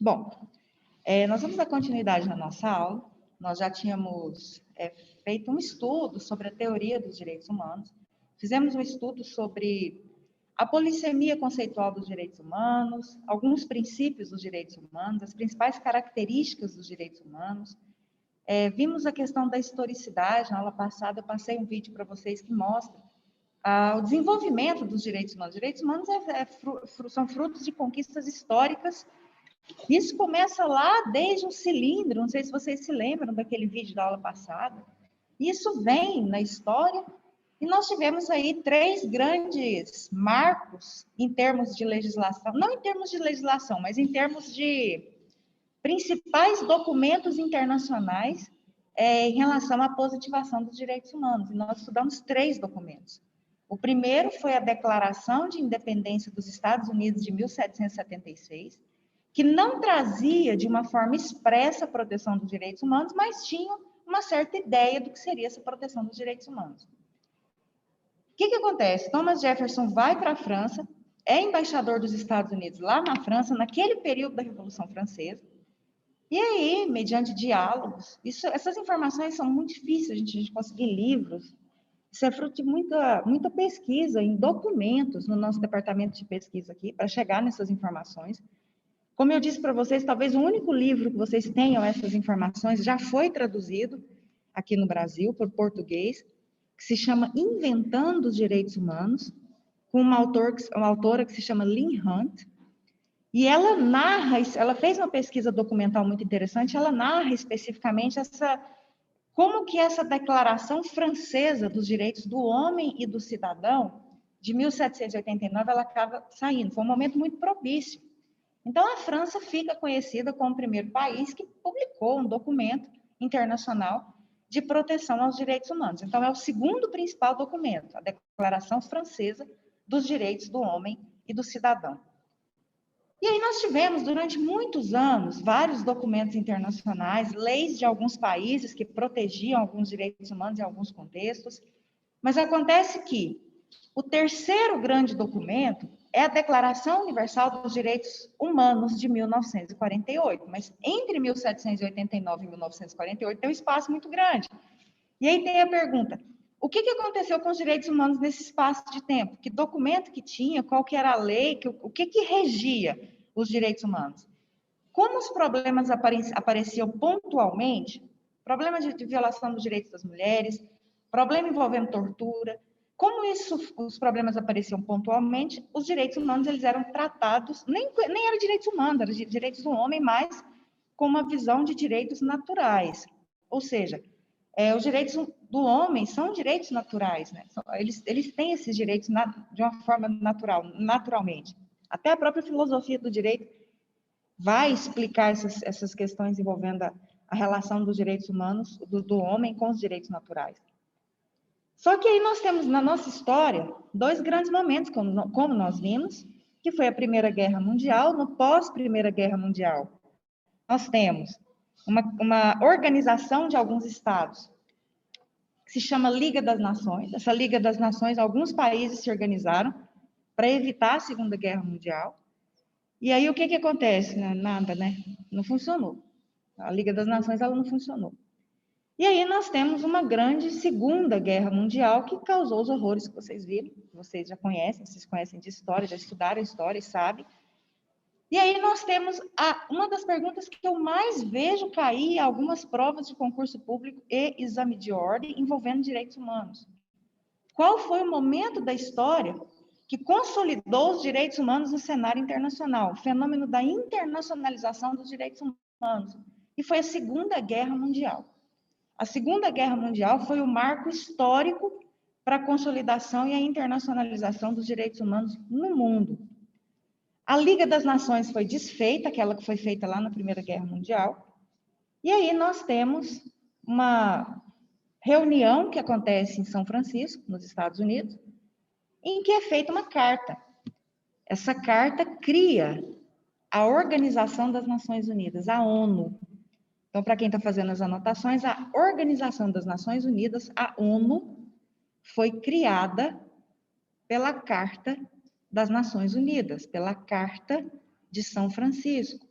Bom, nós vamos dar continuidade na nossa aula. Nós já tínhamos feito um estudo sobre a teoria dos direitos humanos. Fizemos um estudo sobre a polissemia conceitual dos direitos humanos, alguns princípios dos direitos humanos, as principais características dos direitos humanos. Vimos a questão da historicidade. Na aula passada, eu passei um vídeo para vocês que mostra o desenvolvimento dos direitos humanos. Os direitos humanos são frutos de conquistas históricas. Isso começa lá desde o cilindro, não sei se vocês se lembram daquele vídeo da aula passada. Isso vem na história, e nós tivemos aí 3 grandes marcos em termos de legislação, não em termos de legislação, mas em termos de principais documentos internacionais em relação à positivação dos direitos humanos. E nós estudamos 3 documentos. O primeiro foi a Declaração de Independência dos Estados Unidos de 1776, que não trazia de uma forma expressa a proteção dos direitos humanos, mas tinha uma certa ideia do que seria essa proteção dos direitos humanos. O que acontece? Thomas Jefferson vai para a França, é embaixador dos Estados Unidos lá na França, naquele período da Revolução Francesa, e aí, mediante diálogos, essas informações são muito difíceis a gente conseguir livros. Isso é fruto de muita pesquisa em documentos no nosso departamento de pesquisa aqui, para chegar nessas informações. Como eu disse para vocês, talvez o único livro que vocês tenham essas informações já foi traduzido aqui no Brasil, por português, que se chama Inventando os Direitos Humanos, com uma autora que se chama Lynn Hunt, e ela fez uma pesquisa documental muito interessante, ela narra especificamente como que essa declaração francesa dos direitos do homem e do cidadão, de 1789, ela acaba saindo. Foi um momento muito propício. Então, a França fica conhecida como o primeiro país que publicou um documento internacional de proteção aos direitos humanos. Então, é o segundo principal documento, a Declaração Francesa dos Direitos do Homem e do Cidadão. E aí nós tivemos, durante muitos anos, vários documentos internacionais, leis de alguns países que protegiam alguns direitos humanos em alguns contextos, mas acontece que o terceiro grande documento é a Declaração Universal dos Direitos Humanos de 1948, mas entre 1789 e 1948 tem um espaço muito grande. E aí tem a pergunta, o que aconteceu com os direitos humanos nesse espaço de tempo? Que documento que tinha? Qual que era a lei? O que regia os direitos humanos? Como os problemas apareciam pontualmente, problemas de violação dos direitos das mulheres, problema envolvendo tortura, como os problemas apareciam pontualmente, os direitos humanos eles eram tratados, nem eram direitos humanos, eram direitos do homem, mas com uma visão de direitos naturais. Ou seja, os direitos do homem são direitos naturais, né? Eles têm esses direitos de uma forma naturalmente. Até a própria filosofia do direito vai explicar essas questões envolvendo a relação dos direitos humanos, do homem com os direitos naturais. Só que aí nós temos, na nossa história, 2 grandes momentos, como nós vimos, que foi a Primeira Guerra Mundial. No pós-Primeira Guerra Mundial, nós temos uma organização de alguns estados, que se chama Liga das Nações. Essa Liga das Nações, alguns países se organizaram para evitar a Segunda Guerra Mundial. E aí o que acontece? Nada, né? Não funcionou. A Liga das Nações ela não funcionou. E aí nós temos uma grande Segunda Guerra Mundial que causou os horrores que vocês viram, que vocês já conhecem, vocês conhecem de história, já estudaram história e sabem. E aí nós temos uma das perguntas que eu mais vejo cair em algumas provas de concurso público e exame de ordem envolvendo direitos humanos. Qual foi o momento da história que consolidou os direitos humanos no cenário internacional? O fenômeno da internacionalização dos direitos humanos. E foi a Segunda Guerra Mundial. A Segunda Guerra Mundial foi o marco histórico para a consolidação e a internacionalização dos direitos humanos no mundo. A Liga das Nações foi desfeita, aquela que foi feita lá na Primeira Guerra Mundial, e aí nós temos uma reunião que acontece em São Francisco, nos Estados Unidos, em que é feita uma carta. Essa carta cria a Organização das Nações Unidas, a ONU. Então, para quem está fazendo as anotações, a Organização das Nações Unidas, a ONU, foi criada pela Carta das Nações Unidas, pela Carta de São Francisco.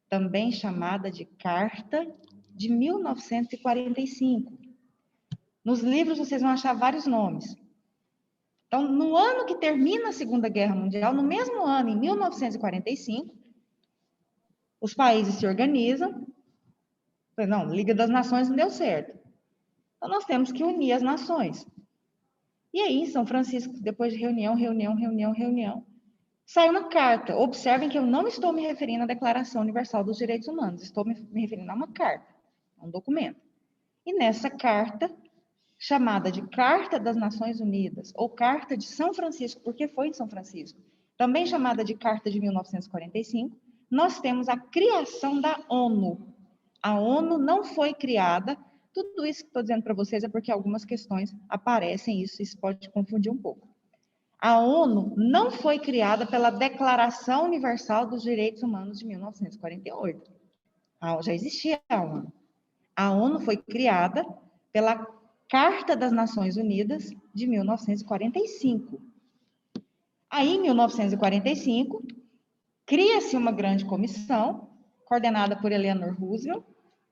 também chamada de Carta de 1945. Nos livros vocês vão achar vários nomes. Então, no ano que termina a Segunda Guerra Mundial, no mesmo ano, em 1945, os países se organizam. Não, Liga das Nações não deu certo. Então, nós temos que unir as nações. E aí, em São Francisco, depois de reunião, saiu uma carta. Observem que eu não estou me referindo à Declaração Universal dos Direitos Humanos, estou me referindo a uma carta, a um documento. E nessa carta, chamada de Carta das Nações Unidas, ou Carta de São Francisco, porque foi em São Francisco, também chamada de Carta de 1945, nós temos a criação da ONU. A ONU não foi criada, tudo isso que estou dizendo para vocês é porque algumas questões aparecem, isso pode confundir um pouco. A ONU não foi criada pela Declaração Universal dos Direitos Humanos de 1948. Já existia a ONU. A ONU foi criada pela Carta das Nações Unidas de 1945. Aí, em 1945, cria-se uma grande comissão, coordenada por Eleanor Roosevelt,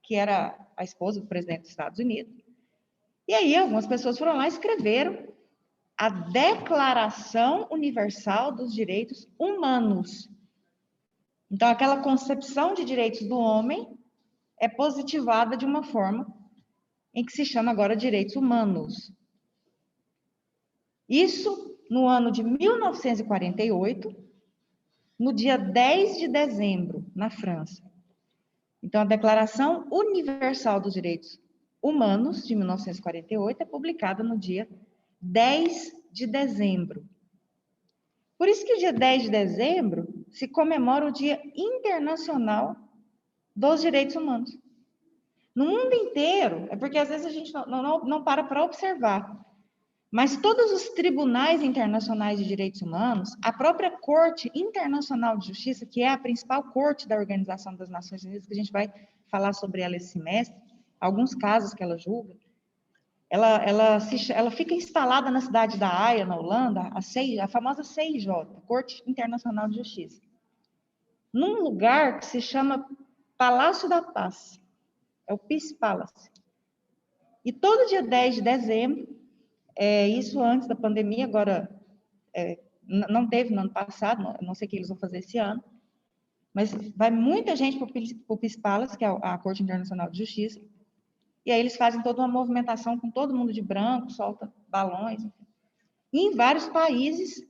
que era a esposa do presidente dos Estados Unidos. E aí, algumas pessoas foram lá e escreveram a Declaração Universal dos Direitos Humanos. Então, aquela concepção de direitos do homem é positivada de uma forma em que se chama agora direitos humanos. Isso no ano de 1948, no dia 10 de dezembro, na França. Então, a Declaração Universal dos Direitos Humanos, de 1948, é publicada no dia 10 de dezembro. Por isso que o dia 10 de dezembro se comemora o Dia Internacional dos Direitos Humanos. No mundo inteiro, é porque às vezes a gente não para observar, mas todos os tribunais internacionais de direitos humanos, a própria Corte Internacional de Justiça, que é a principal corte da Organização das Nações Unidas, que a gente vai falar sobre ela esse semestre, alguns casos que ela julga, ela fica instalada na cidade da Haia, na Holanda, a famosa CIJ, Corte Internacional de Justiça, num lugar que se chama Palácio da Paz. É o Peace Palace. E todo dia 10 de dezembro, isso antes da pandemia, agora não teve no ano passado, não sei o que eles vão fazer esse ano, mas vai muita gente para o Peace Palace, que é a Corte Internacional de Justiça, e aí eles fazem toda uma movimentação com todo mundo de branco, solta balões. Enfim. E em vários países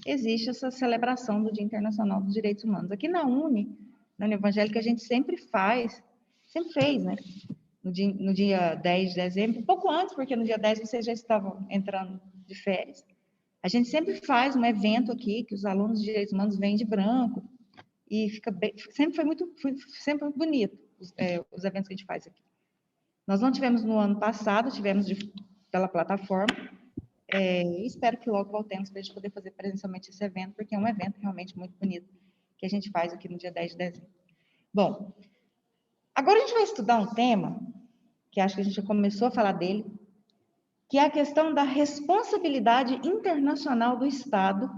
existe essa celebração do Dia Internacional dos Direitos Humanos. Aqui na UNE, na União Evangélica, a gente sempre fez, né? No dia 10 de dezembro, pouco antes, porque no dia 10 vocês já estavam entrando de férias. A gente sempre faz um evento aqui, que os alunos de Direitos Humanos vêm de branco, e sempre foi muito bonito os eventos que a gente faz aqui. Nós não tivemos no ano passado, tivemos pela plataforma, espero que logo voltemos para a gente poder fazer presencialmente esse evento, porque é um evento realmente muito bonito, que a gente faz aqui no dia 10 de dezembro. Bom, agora a gente vai estudar um tema, que acho que a gente já começou a falar dele, que é a questão da responsabilidade internacional do Estado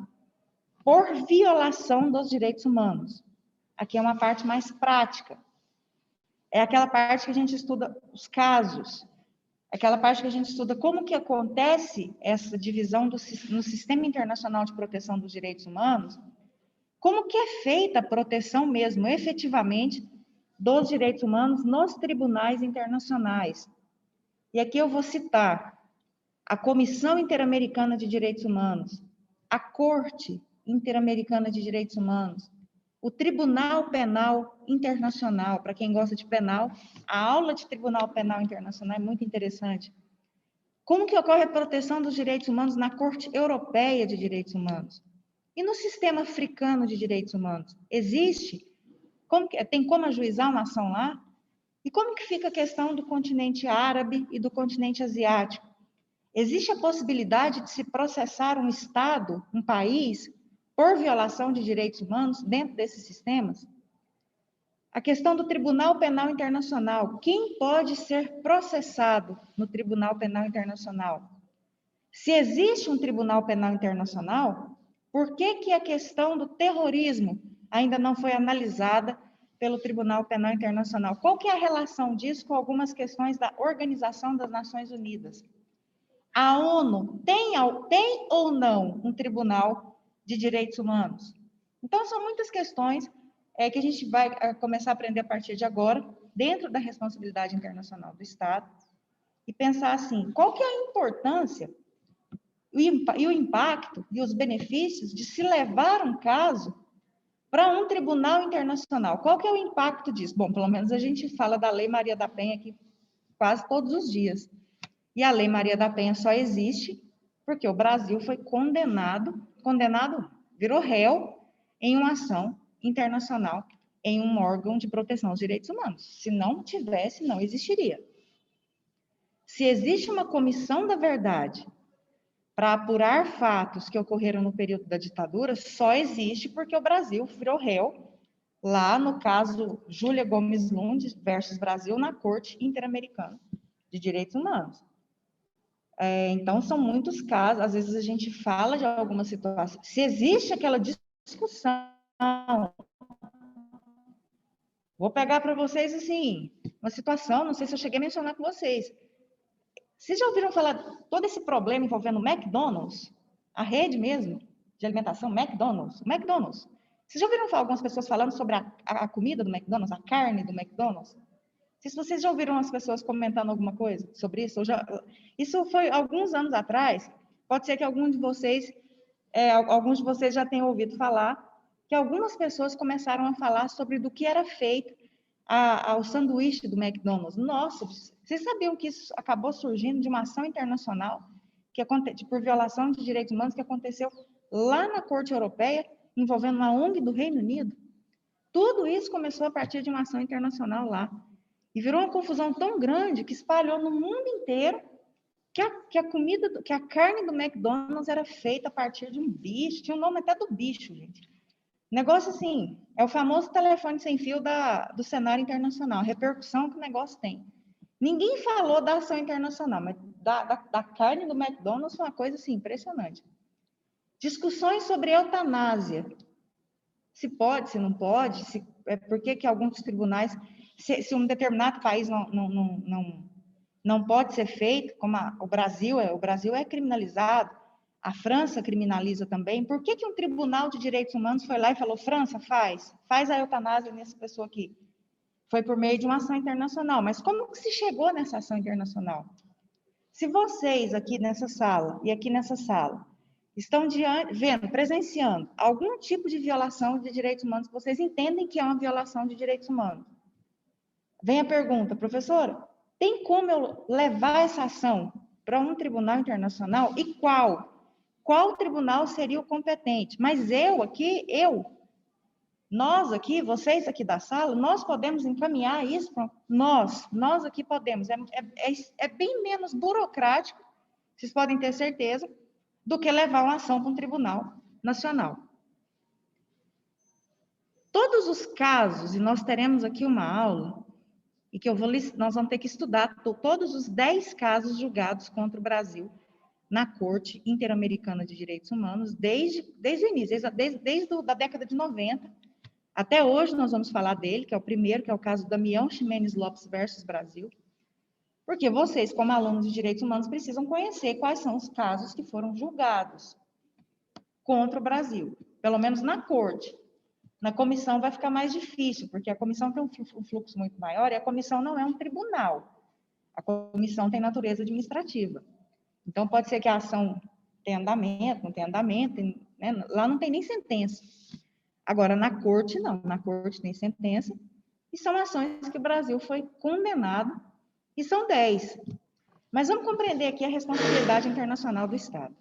por violação dos direitos humanos. Aqui é uma parte mais prática. É aquela parte que a gente estuda os casos, aquela parte que a gente estuda como que acontece essa divisão no Sistema Internacional de Proteção dos Direitos Humanos, como que é feita a proteção mesmo, efetivamente, dos direitos humanos nos tribunais internacionais. E aqui eu vou citar a Comissão Interamericana de Direitos Humanos, a Corte Interamericana de Direitos Humanos, o Tribunal Penal Internacional. Para quem gosta de penal, a aula de Tribunal Penal Internacional é muito interessante. Como que ocorre a proteção dos direitos humanos na Corte Europeia de Direitos Humanos? E no Sistema Africano de Direitos Humanos? Existe? Tem como ajuizar uma ação lá? E como que fica a questão do continente árabe e do continente asiático? Existe a possibilidade de se processar um Estado, um país, por violação de direitos humanos dentro desses sistemas? A questão do Tribunal Penal Internacional. Quem pode ser processado no Tribunal Penal Internacional? Se existe um Tribunal Penal Internacional, por que a questão do terrorismo ainda não foi analisada pelo Tribunal Penal Internacional. Qual que é a relação disso com algumas questões da Organização das Nações Unidas? A ONU tem ou não um tribunal de direitos humanos? Então, são muitas questões que a gente vai começar a aprender a partir de agora, dentro da responsabilidade internacional do Estado, e pensar assim, qual que é a importância e o impacto e os benefícios de se levar um caso para um tribunal internacional. Qual que é o impacto disso? Bom, pelo menos a gente fala da Lei Maria da Penha aqui quase todos os dias. E a Lei Maria da Penha só existe porque o Brasil foi condenado, virou réu em uma ação internacional, em um órgão de proteção aos direitos humanos. Se não tivesse, não existiria. Se existe uma comissão da verdade para apurar fatos que ocorreram no período da ditadura, só existe porque o Brasil virou réu, lá no caso Júlia Gomes Lund versus Brasil, na Corte Interamericana de Direitos Humanos. Então, são muitos casos, às vezes a gente fala de alguma situação, se existe aquela discussão, vou pegar para vocês, assim, uma situação, não sei se eu cheguei a mencionar com vocês. Vocês já ouviram falar todo esse problema envolvendo o McDonald's? A rede mesmo de alimentação, McDonald's. O McDonald's. Vocês já ouviram falar, algumas pessoas falando sobre a comida do McDonald's, a carne do McDonald's? Não sei se vocês já ouviram as pessoas comentando alguma coisa sobre isso. Isso foi alguns anos atrás. Pode ser que alguns de vocês já tenham ouvido falar que algumas pessoas começaram a falar sobre do que era feito ao sanduíche do McDonald's. Nossa, vocês sabiam que isso acabou surgindo de uma ação internacional por violação de direitos humanos que aconteceu lá na Corte Europeia, envolvendo uma ONG do Reino Unido? Tudo isso começou a partir de uma ação internacional lá. E virou uma confusão tão grande que espalhou no mundo inteiro que a carne do McDonald's era feita a partir de um bicho, tinha o nome até do bicho, gente. Negócio assim, é o famoso telefone sem fio do cenário internacional, a repercussão que o negócio tem. Ninguém falou da ação internacional, mas da carne do McDonald's foi uma coisa assim, impressionante. Discussões sobre eutanásia. Se pode, se não pode, por que alguns tribunais, se um determinado país não pode ser feito, como o Brasil é criminalizado, a França criminaliza também. Por que um tribunal de direitos humanos foi lá e falou, França, faz a eutanásia nessa pessoa aqui? Foi por meio de uma ação internacional. Mas como que se chegou nessa ação internacional? Se vocês aqui nessa sala e aqui nessa sala estão presenciando algum tipo de violação de direitos humanos, vocês entendem que é uma violação de direitos humanos. Vem a pergunta, professora, tem como eu levar essa ação para um tribunal internacional? E qual? Qual tribunal seria o competente? Mas nós aqui, vocês aqui da sala, nós podemos encaminhar isso para nós aqui podemos. É bem menos burocrático, vocês podem ter certeza, do que levar uma ação para um tribunal nacional. Todos os casos, e nós teremos aqui uma aula, e que nós vamos ter que estudar todos os 10 casos julgados contra o Brasil na Corte Interamericana de Direitos Humanos, desde o início, desde a década de 90, até hoje nós vamos falar dele, que é o primeiro, que é o caso Damião Ximenes Lopes versus Brasil, porque vocês, como alunos de Direitos Humanos, precisam conhecer quais são os casos que foram julgados contra o Brasil, pelo menos na Corte. Na comissão vai ficar mais difícil, porque a comissão tem um fluxo muito maior e a comissão não é um tribunal. A comissão tem natureza administrativa. Então, pode ser que a ação tenha andamento, não tenha andamento, né? Lá não tem nem sentença. Agora, na Corte, não. Na Corte tem sentença e são ações que o Brasil foi condenado e são 10. Mas vamos compreender aqui a responsabilidade internacional do Estado.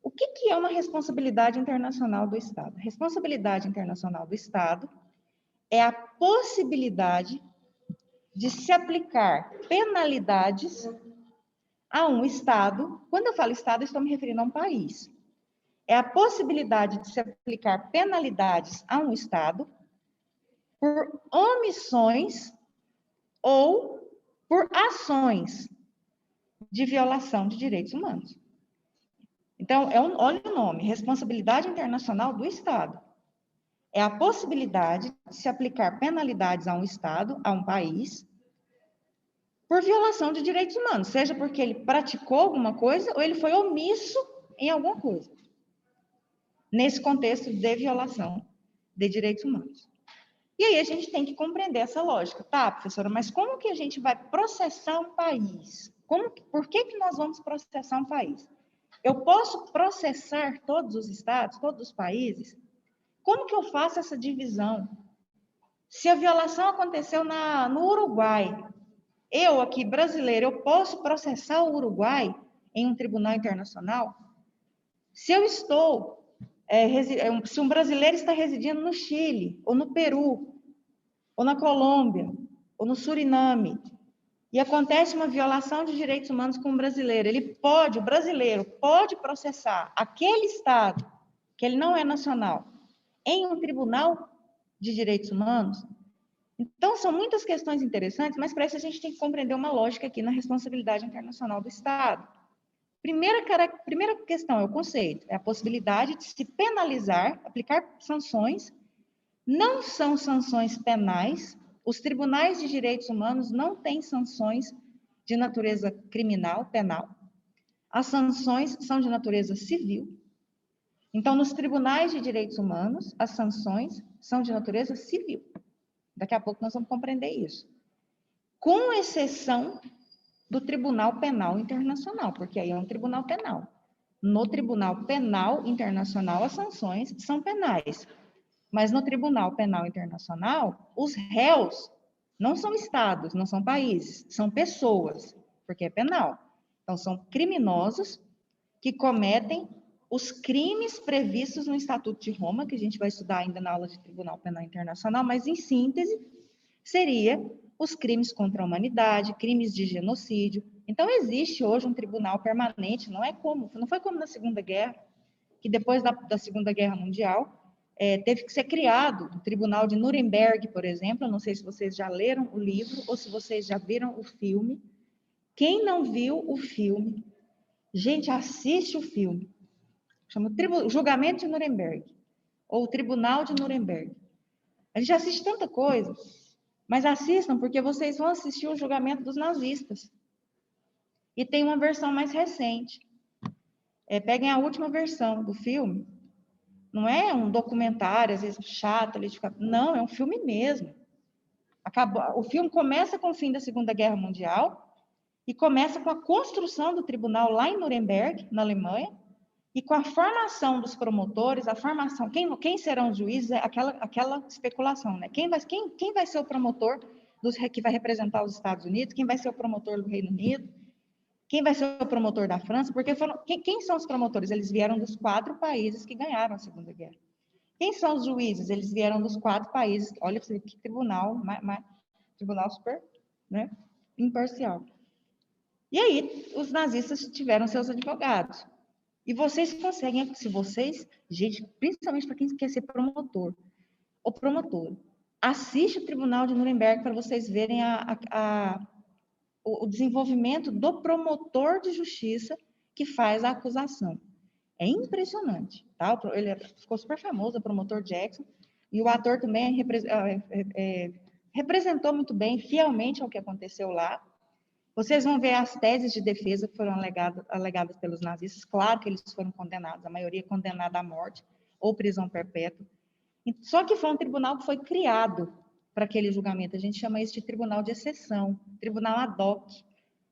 O que é uma responsabilidade internacional do Estado? Responsabilidade internacional do Estado é a possibilidade de se aplicar penalidades a um Estado. Quando eu falo Estado, eu estou me referindo a um país. É a possibilidade de se aplicar penalidades a um Estado por omissões ou por ações de violação de direitos humanos. Então, olha o nome, responsabilidade internacional do Estado. é a possibilidade de se aplicar penalidades a um Estado, a um país, por violação de direitos humanos, seja porque ele praticou alguma coisa ou ele foi omisso em alguma coisa, nesse contexto de violação de direitos humanos. E aí a gente tem que compreender essa lógica, tá, professora? Mas como que a gente vai processar um país? Por que nós vamos processar um país? Eu posso processar todos os estados, todos os países? Como que eu faço essa divisão? Se a violação aconteceu no Uruguai, eu aqui, brasileiro, eu posso processar o Uruguai em um tribunal internacional? Se eu estou, se um brasileiro está residindo no Chile, ou no Peru, ou na Colômbia, ou no Suriname, e acontece uma violação de direitos humanos com um brasileiro, o brasileiro pode processar aquele Estado, que ele não é nacional, em um tribunal de direitos humanos? Então, são muitas questões interessantes, mas para isso a gente tem que compreender uma lógica aqui na responsabilidade internacional do Estado. Primeira questão é o conceito, é a possibilidade de se penalizar, aplicar sanções. Não são sanções penais, os tribunais de direitos humanos não têm sanções de natureza criminal, penal. As sanções são de natureza civil. Então, nos tribunais de direitos humanos, as sanções são de natureza civil. Daqui a pouco nós vamos compreender isso. Com exceção do Tribunal Penal Internacional, porque aí é um tribunal penal. No Tribunal Penal Internacional, as sanções são penais. Mas no Tribunal Penal Internacional, os réus não são estados, não são países, são pessoas, porque é penal. Então, são criminosos que cometem os crimes previstos no Estatuto de Roma, que a gente vai estudar ainda na aula de Tribunal Penal Internacional, mas, em síntese, seria os crimes contra a humanidade, crimes de genocídio. Então, existe hoje um tribunal permanente, não foi como na Segunda Guerra, que depois da Segunda Guerra Mundial, teve que ser criado o Tribunal de Nuremberg, por exemplo. Eu não sei se vocês já leram o livro ou se vocês já viram o filme. Quem não viu o filme, gente, assiste o filme. Chama Julgamento de Nuremberg, ou Tribunal de Nuremberg. A gente assiste tanta coisa, mas assistam, porque vocês vão assistir o julgamento dos nazistas. E tem uma versão mais recente. Peguem a última versão do filme. Não é um documentário, às vezes chato, não, é um filme mesmo. O filme começa com o fim da Segunda Guerra Mundial e começa com a construção do tribunal lá em Nuremberg, na Alemanha, e com a formação dos promotores, a formação, quem serão os juízes, aquela especulação, né? Quem vai ser o promotor que vai representar os Estados Unidos, quem vai ser o promotor do Reino Unido, quem vai ser o promotor da França, porque quem são os promotores? Eles vieram dos 4 países que ganharam a Segunda Guerra. Quem são os juízes? Eles vieram dos 4 países, olha que tribunal, tribunal super, né, imparcial. E aí, os nazistas tiveram seus advogados. E vocês conseguem, gente, principalmente para quem quer ser promotor ou promotora, assiste o Tribunal de Nuremberg para vocês verem o desenvolvimento do promotor de justiça que faz a acusação. É impressionante, tá? Ele ficou super famoso, o promotor Jackson, e o ator também representou muito bem, fielmente ao que aconteceu lá. Vocês vão ver as teses de defesa que foram alegadas pelos nazistas. Claro que eles foram condenados, a maioria condenada à morte ou prisão perpétua. Só que foi um tribunal que foi criado para aquele julgamento. A gente chama isso de tribunal de exceção, tribunal ad hoc.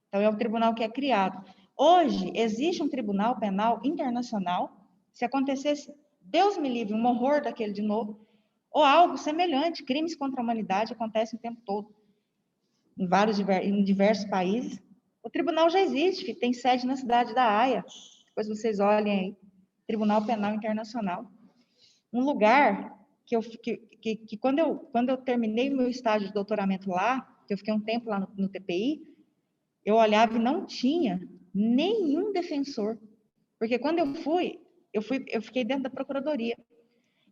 Então, é um tribunal que é criado. Hoje, existe um tribunal penal internacional. Se acontecesse, Deus me livre, um horror daquele de novo, ou algo semelhante, crimes contra a humanidade acontecem o tempo todo. Em diversos países. O tribunal já existe, tem sede na cidade da Haia. Depois vocês olhem aí, Tribunal Penal Internacional. Um lugar que quando eu terminei o meu estágio de doutoramento lá, que eu fiquei um tempo lá no TPI, eu olhava e não tinha nenhum defensor. Porque quando eu fiquei dentro da procuradoria.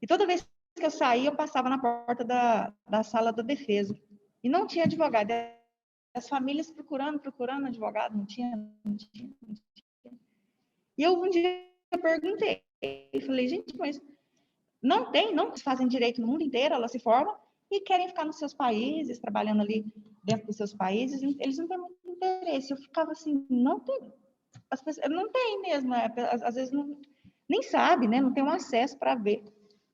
E toda vez que eu saía, eu passava na porta da sala da defesa. E não tinha advogado. As famílias procurando advogado, não tinha. E eu um dia perguntei, falei, gente, mas não fazem direito no mundo inteiro, elas se formam e querem ficar nos seus países, trabalhando ali dentro dos seus países, eles não têm muito interesse. Eu ficava assim, não tem, as pessoas não tem mesmo, às vezes nem sabe, né? Não tem um acesso para ver.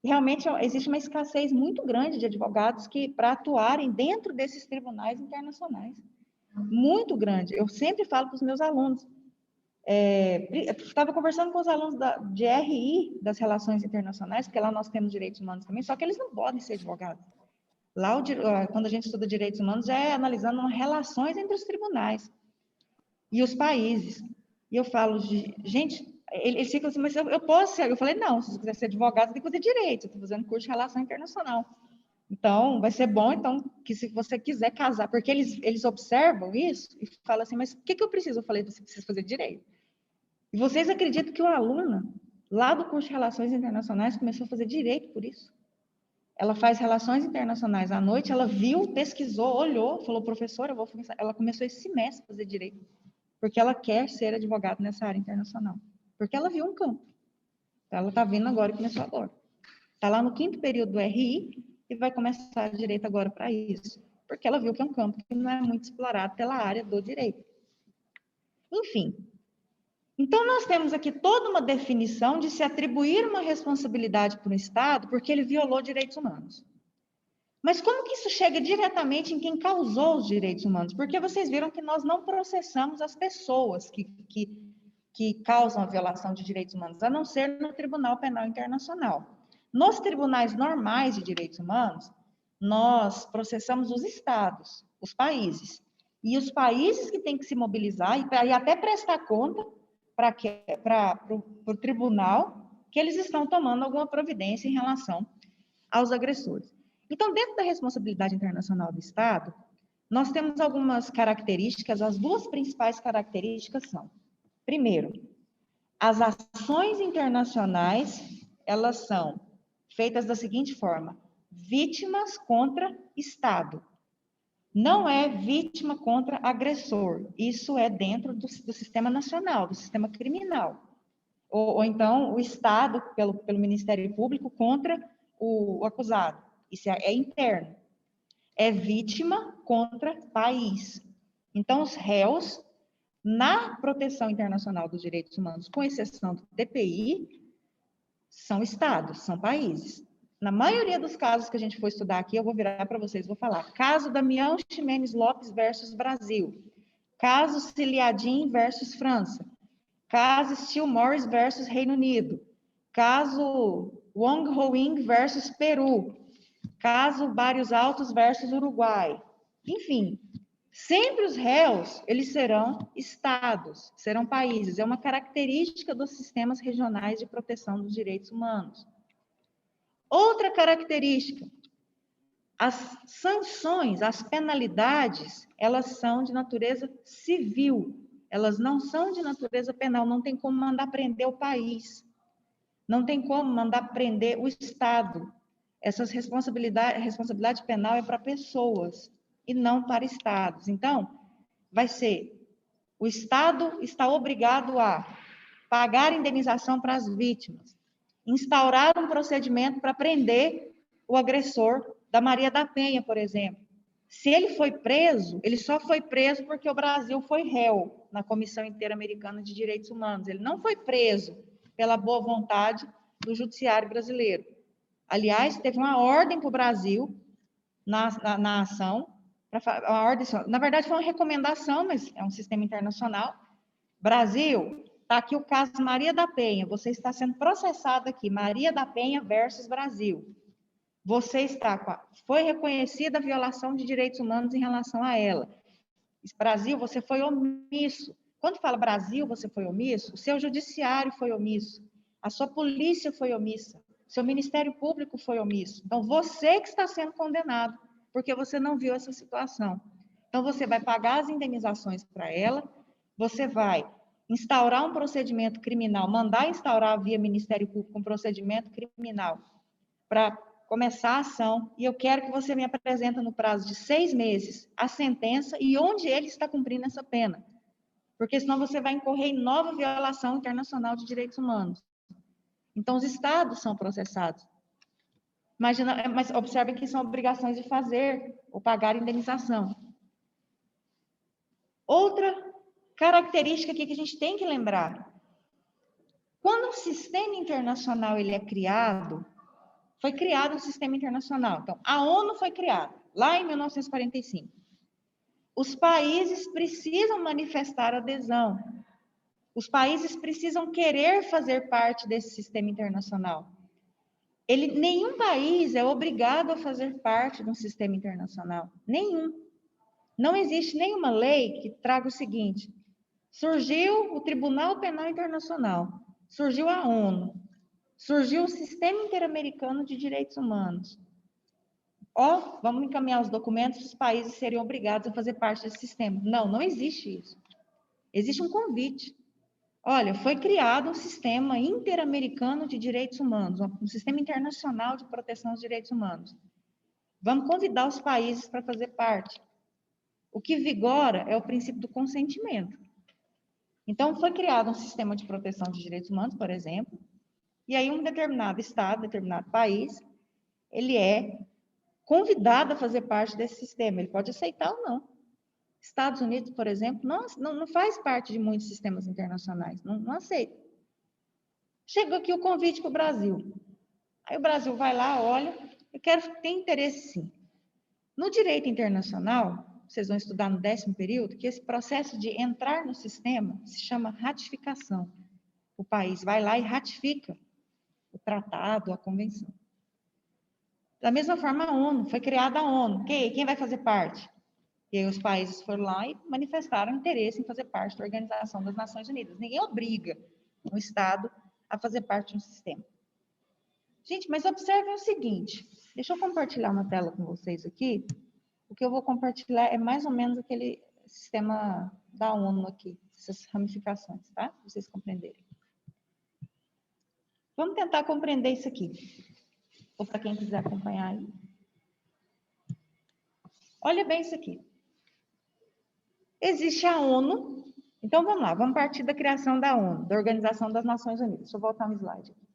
Realmente existe uma escassez muito grande de advogados que para atuarem dentro desses tribunais internacionais. Muito grande. Eu sempre falo para os meus alunos. Estava conversando com os alunos de RI, das Relações Internacionais, porque lá nós temos direitos humanos também, só que eles não podem ser advogados. Lá, quando a gente estuda direitos humanos, já é analisando relações entre os tribunais e os países. E eu falo, gente, eles ficam assim, mas eu posso ser? Eu falei, não, se você quiser ser advogado, tem que fazer direito, eu estou fazendo curso de relação internacional. Então, vai ser bom, então, que se você quiser casar, porque eles observam isso e falam assim, mas o que eu preciso? Eu falei, você precisa fazer direito. E vocês acreditam que uma aluna lá do curso de Relações Internacionais começou a fazer direito por isso? Ela faz relações internacionais à noite, ela viu, pesquisou, olhou, falou, professora, eu vou começar. Ela começou esse semestre a fazer direito, porque ela quer ser advogada nessa área internacional. Porque ela viu um campo. Então, ela está vindo agora e começou agora. Está lá no 5º período do RI e vai começar direito agora para isso. Porque ela viu que é um campo que não é muito explorado pela área do direito. Enfim. Então, nós temos aqui toda uma definição de se atribuir uma responsabilidade para o Estado porque ele violou direitos humanos. Mas como que isso chega diretamente em quem causou os direitos humanos? Porque vocês viram que nós não processamos as pessoas que causam a violação de direitos humanos, a não ser no Tribunal Penal Internacional. Nos tribunais normais de direitos humanos, nós processamos os estados, os países. E os países que têm que se mobilizar e até prestar conta para o tribunal que eles estão tomando alguma providência em relação aos agressores. Então, dentro da responsabilidade internacional do Estado, nós temos algumas características, as duas principais características são, primeiro, as ações internacionais, elas são feitas da seguinte forma, vítimas contra Estado. Não é vítima contra agressor, isso é dentro do sistema nacional, do sistema criminal. Ou então, o Estado, pelo Ministério Público, contra o acusado. Isso é interno. É vítima contra país. Então, os réus, na proteção internacional dos direitos humanos, com exceção do TPI, são estados, são países. Na maioria dos casos que a gente for estudar aqui, eu vou virar para vocês, vou falar. Caso Damião Ximenes Lopes versus Brasil. Caso Ciliadin versus França. Caso Steel Morris versus Reino Unido. Caso Wong Ho-Wing versus Peru. Caso Barrios Altos versus Uruguai. Enfim, sempre os réus, eles serão estados, serão países. É uma característica dos sistemas regionais de proteção dos direitos humanos. Outra característica, as sanções, as penalidades, elas são de natureza civil. Elas não são de natureza penal, não tem como mandar prender o país. Não tem como mandar prender o Estado. Essas responsabilidade penal é para pessoas e não para estados. Então, vai ser, o Estado está obrigado a pagar indenização para as vítimas, instaurar um procedimento para prender o agressor da Maria da Penha, por exemplo. Se ele foi preso, ele só foi preso porque o Brasil foi réu na Comissão Interamericana de Direitos Humanos. Ele não foi preso pela boa vontade do judiciário brasileiro. Aliás, teve uma ordem para o Brasil na ação, uma ordem, na verdade foi uma recomendação, mas é um sistema internacional. Brasil, está aqui o caso Maria da Penha, você está sendo processado aqui, Maria da Penha versus Brasil. Você está foi reconhecida a violação de direitos humanos em relação a ela. Brasil, você foi omisso. Quando fala Brasil, você foi omisso, o seu judiciário foi omisso, a sua polícia foi omissa, seu Ministério Público foi omisso. Então, você que está sendo condenado, porque você não viu essa situação. Então, você vai pagar as indenizações para ela, você vai instaurar um procedimento criminal, mandar instaurar via Ministério Público um procedimento criminal para começar a ação, e eu quero que você me apresente no prazo de 6 meses a sentença e onde ele está cumprindo essa pena. Porque senão você vai incorrer em nova violação internacional de direitos humanos. Então, os estados são processados. Imagina, mas observem que são obrigações de fazer ou pagar indenização. Outra característica aqui que a gente tem que lembrar. Quando um sistema internacional ele é criado, foi criado um sistema internacional. Então, a ONU foi criada lá em 1945. Os países precisam manifestar adesão. Os países precisam querer fazer parte desse sistema internacional. Nenhum país é obrigado a fazer parte de um sistema internacional. Nenhum. Não existe nenhuma lei que traga o seguinte: surgiu o Tribunal Penal Internacional, surgiu a ONU, surgiu o Sistema Interamericano de Direitos Humanos. Vamos encaminhar os documentos, os países seriam obrigados a fazer parte desse sistema. Não, não existe isso. Existe um convite. Olha, foi criado um sistema interamericano de direitos humanos, um sistema internacional de proteção aos direitos humanos. Vamos convidar os países para fazer parte. O que vigora é o princípio do consentimento. Então, foi criado um sistema de proteção de direitos humanos, por exemplo, e aí um determinado estado, determinado país, ele é convidado a fazer parte desse sistema. Ele pode aceitar ou não. Estados Unidos, por exemplo, não faz parte de muitos sistemas internacionais, não aceita. Chega aqui o convite para o Brasil. Aí o Brasil vai lá, olha, tem interesse sim. No direito internacional, vocês vão estudar no 10º período, que esse processo de entrar no sistema se chama ratificação. O país vai lá e ratifica o tratado, a convenção. Da mesma forma, a ONU, foi criada a ONU. Quem vai fazer parte? E aí os países foram lá e manifestaram interesse em fazer parte da Organização das Nações Unidas. Ninguém obriga um Estado a fazer parte de um sistema. Gente, mas observem o seguinte. Deixa eu compartilhar uma tela com vocês aqui. O que eu vou compartilhar é mais ou menos aquele sistema da ONU aqui, essas ramificações, tá? Para vocês compreenderem. Vamos tentar compreender isso aqui. Ou para quem quiser acompanhar aí. Olha bem isso aqui. Existe a ONU. Então, vamos lá. Vamos partir da criação da ONU, da Organização das Nações Unidas. Deixa eu voltar um slide aqui.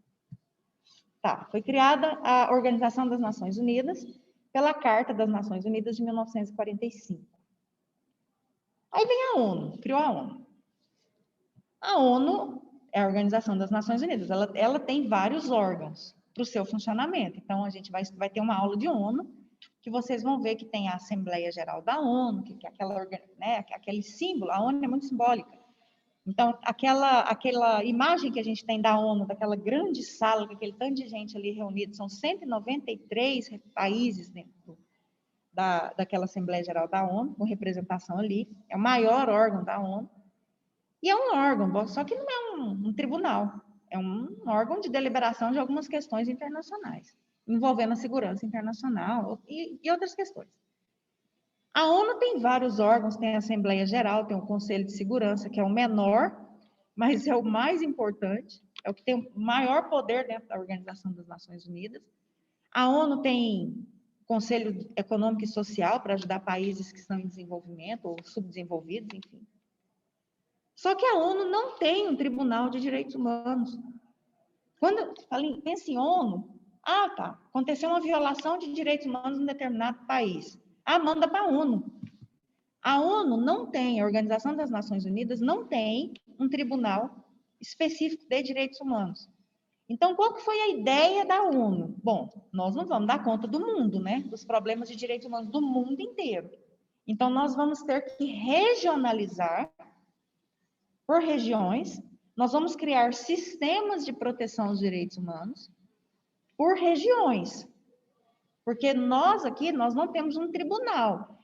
Tá, foi criada a Organização das Nações Unidas pela Carta das Nações Unidas de 1945. Aí vem a ONU, criou a ONU. A ONU é a Organização das Nações Unidas. Ela tem vários órgãos para o seu funcionamento. Então, a gente vai ter uma aula de ONU, que vocês vão ver que tem a Assembleia Geral da ONU, que é aquele símbolo. A ONU é muito simbólica. Então, aquela imagem que a gente tem da ONU, daquela grande sala, com aquele tanto de gente ali reunido, são 193 países dentro daquela Assembleia Geral da ONU, com representação ali. É o maior órgão da ONU. E é um órgão, só que não é um tribunal. É um órgão de deliberação de algumas questões internacionais, envolvendo a segurança internacional e outras questões. A ONU tem vários órgãos, tem a Assembleia Geral, tem o Conselho de Segurança, que é o menor, mas é o mais importante, é o que tem o maior poder dentro da Organização das Nações Unidas. A ONU tem Conselho Econômico e Social para ajudar países que estão em desenvolvimento ou subdesenvolvidos, enfim. Só que a ONU não tem um tribunal de direitos humanos. Quando eu penso em ONU, tá, aconteceu uma violação de direitos humanos em um determinado país. Manda para a ONU. A ONU não tem, a Organização das Nações Unidas não tem um tribunal específico de direitos humanos. Então, qual que foi a ideia da ONU? Bom, nós não vamos dar conta do mundo, né? Dos problemas de direitos humanos do mundo inteiro. Então, nós vamos ter que regionalizar por regiões, nós vamos criar sistemas de proteção aos direitos humanos por regiões. Porque nós aqui, nós não temos um tribunal.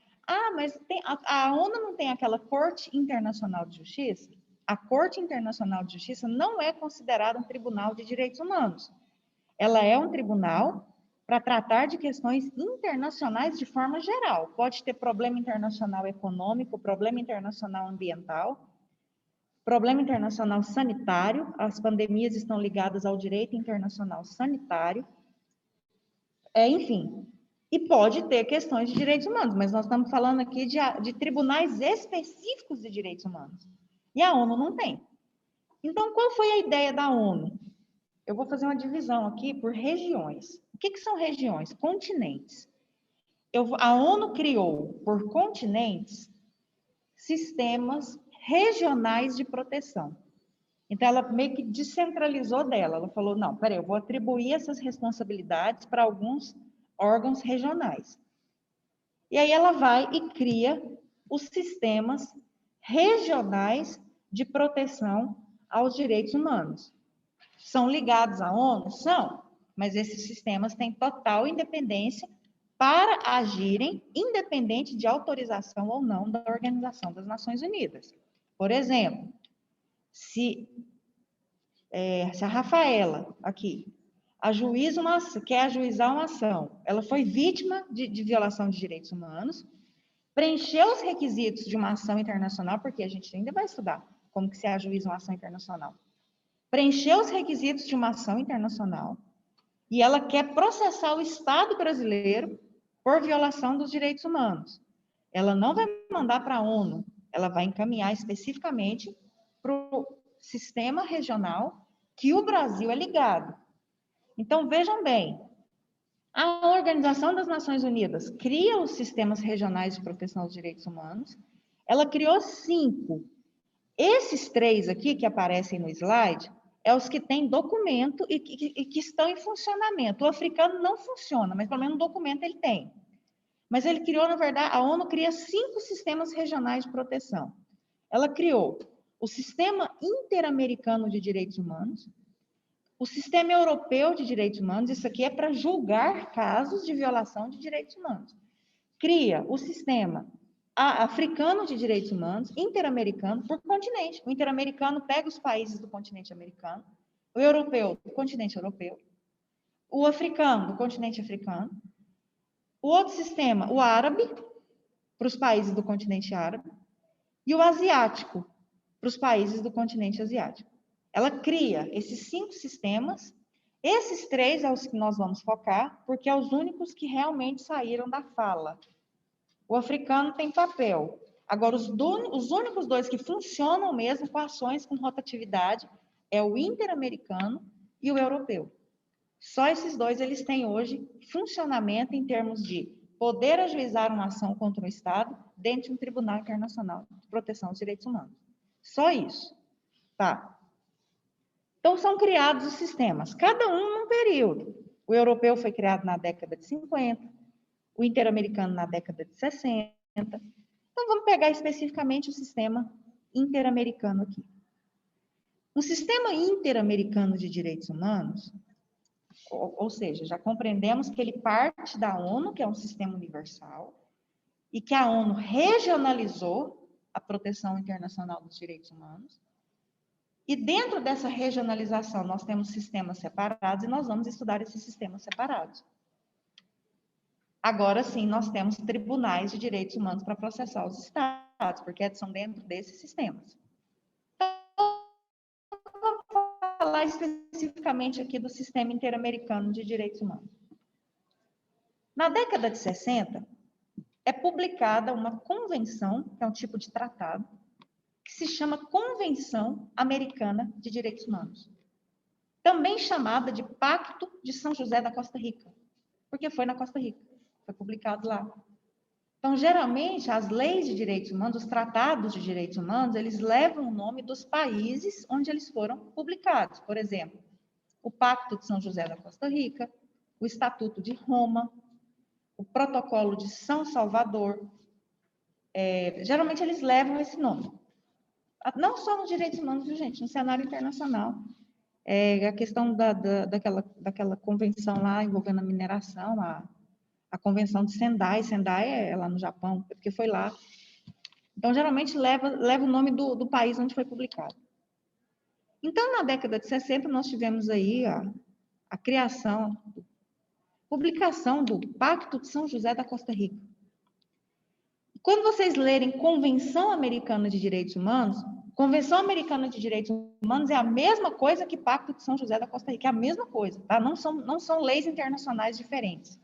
Mas a ONU não tem aquela Corte Internacional de Justiça? A Corte Internacional de Justiça não é considerada um tribunal de direitos humanos. Ela é um tribunal para tratar de questões internacionais de forma geral. Pode ter problema internacional econômico, problema internacional ambiental, problema internacional sanitário. As pandemias estão ligadas ao direito internacional sanitário. Enfim, e pode ter questões de direitos humanos, mas nós estamos falando aqui de tribunais específicos de direitos humanos. E a ONU não tem. Então, qual foi a ideia da ONU? Eu vou fazer uma divisão aqui por regiões. O que são regiões? Continentes. A ONU criou, por continentes, sistemas regionais de proteção. Então, ela meio que descentralizou dela. Ela falou, não, peraí, eu vou atribuir essas responsabilidades para alguns órgãos regionais. E aí ela vai e cria os sistemas regionais de proteção aos direitos humanos. São ligados à ONU? São, mas esses sistemas têm total independência para agirem independente de autorização ou não da Organização das Nações Unidas. Por exemplo, se a Rafaela, aqui, quer ajuizar uma ação, ela foi vítima de violação de direitos humanos, preencheu os requisitos de uma ação internacional, porque a gente ainda vai estudar como que se ajuiza uma ação internacional. Preencheu os requisitos de uma ação internacional e ela quer processar o Estado brasileiro por violação dos direitos humanos. Ela não vai mandar para a ONU, ela vai encaminhar especificamente para o sistema regional que o Brasil é ligado. Então, vejam bem, a Organização das Nações Unidas cria os sistemas regionais de proteção aos direitos humanos, ela criou 5. Esses 3 aqui que aparecem no slide, é os que têm documento e que estão em funcionamento. O africano não funciona, mas pelo menos um documento ele tem. Mas ele criou, na verdade, a ONU cria 5 sistemas regionais de proteção. Ela criou o Sistema Interamericano de Direitos Humanos, o Sistema Europeu de Direitos Humanos, isso aqui é para julgar casos de violação de direitos humanos. Cria o Sistema Africano de Direitos Humanos, Interamericano, por continente. O Interamericano pega os países do continente americano, o europeu do continente europeu, o africano do continente africano, o outro sistema, o árabe, para os países do continente árabe, e o asiático, para os países do continente asiático. Ela cria esses 5 sistemas, esses 3 é os que nós vamos focar, porque é os únicos que realmente saíram da fala. O africano tem papel. Agora, os únicos 2 que funcionam mesmo com ações com rotatividade é o interamericano e o europeu. Só esses 2 eles têm hoje funcionamento em termos de poder ajuizar uma ação contra um Estado dentro de um Tribunal Internacional de Proteção aos Direitos Humanos. Só isso. Tá. Então, são criados os sistemas, cada um num período. O europeu foi criado na década de 50, o interamericano na década de 60. Então, vamos pegar especificamente o sistema interamericano aqui. O sistema interamericano de direitos humanos, ou seja, já compreendemos que ele parte da ONU, que é um sistema universal, e que a ONU regionalizou a proteção internacional dos direitos humanos. E dentro dessa regionalização, nós temos sistemas separados e nós vamos estudar esses sistemas separados. Agora sim, nós temos tribunais de direitos humanos para processar os estados, porque são dentro desses sistemas. Então, vamos falar especificamente aqui do Sistema Interamericano de Direitos Humanos. Na década de 60, é publicada uma convenção, que é um tipo de tratado, que se chama Convenção Americana de Direitos Humanos. Também chamada de Pacto de São José da Costa Rica, porque foi na Costa Rica, foi publicado lá. Então, geralmente, as leis de direitos humanos, os tratados de direitos humanos, eles levam o nome dos países onde eles foram publicados. Por exemplo, o Pacto de São José da Costa Rica, o Estatuto de Roma, o Protocolo de São Salvador. Geralmente, eles levam esse nome. Não só nos direitos humanos, viu, gente? No cenário internacional. A questão daquela convenção lá envolvendo a mineração, a convenção de Sendai. Sendai é lá no Japão, porque foi lá. Então, geralmente, leva o nome do país onde foi publicado. Então, na década de 60, nós tivemos aí a criação, publicação do Pacto de São José da Costa Rica. Quando vocês lerem Convenção Americana de Direitos Humanos, Convenção Americana de Direitos Humanos é a mesma coisa que Pacto de São José da Costa Rica, é a mesma coisa, tá? Não são leis internacionais diferentes.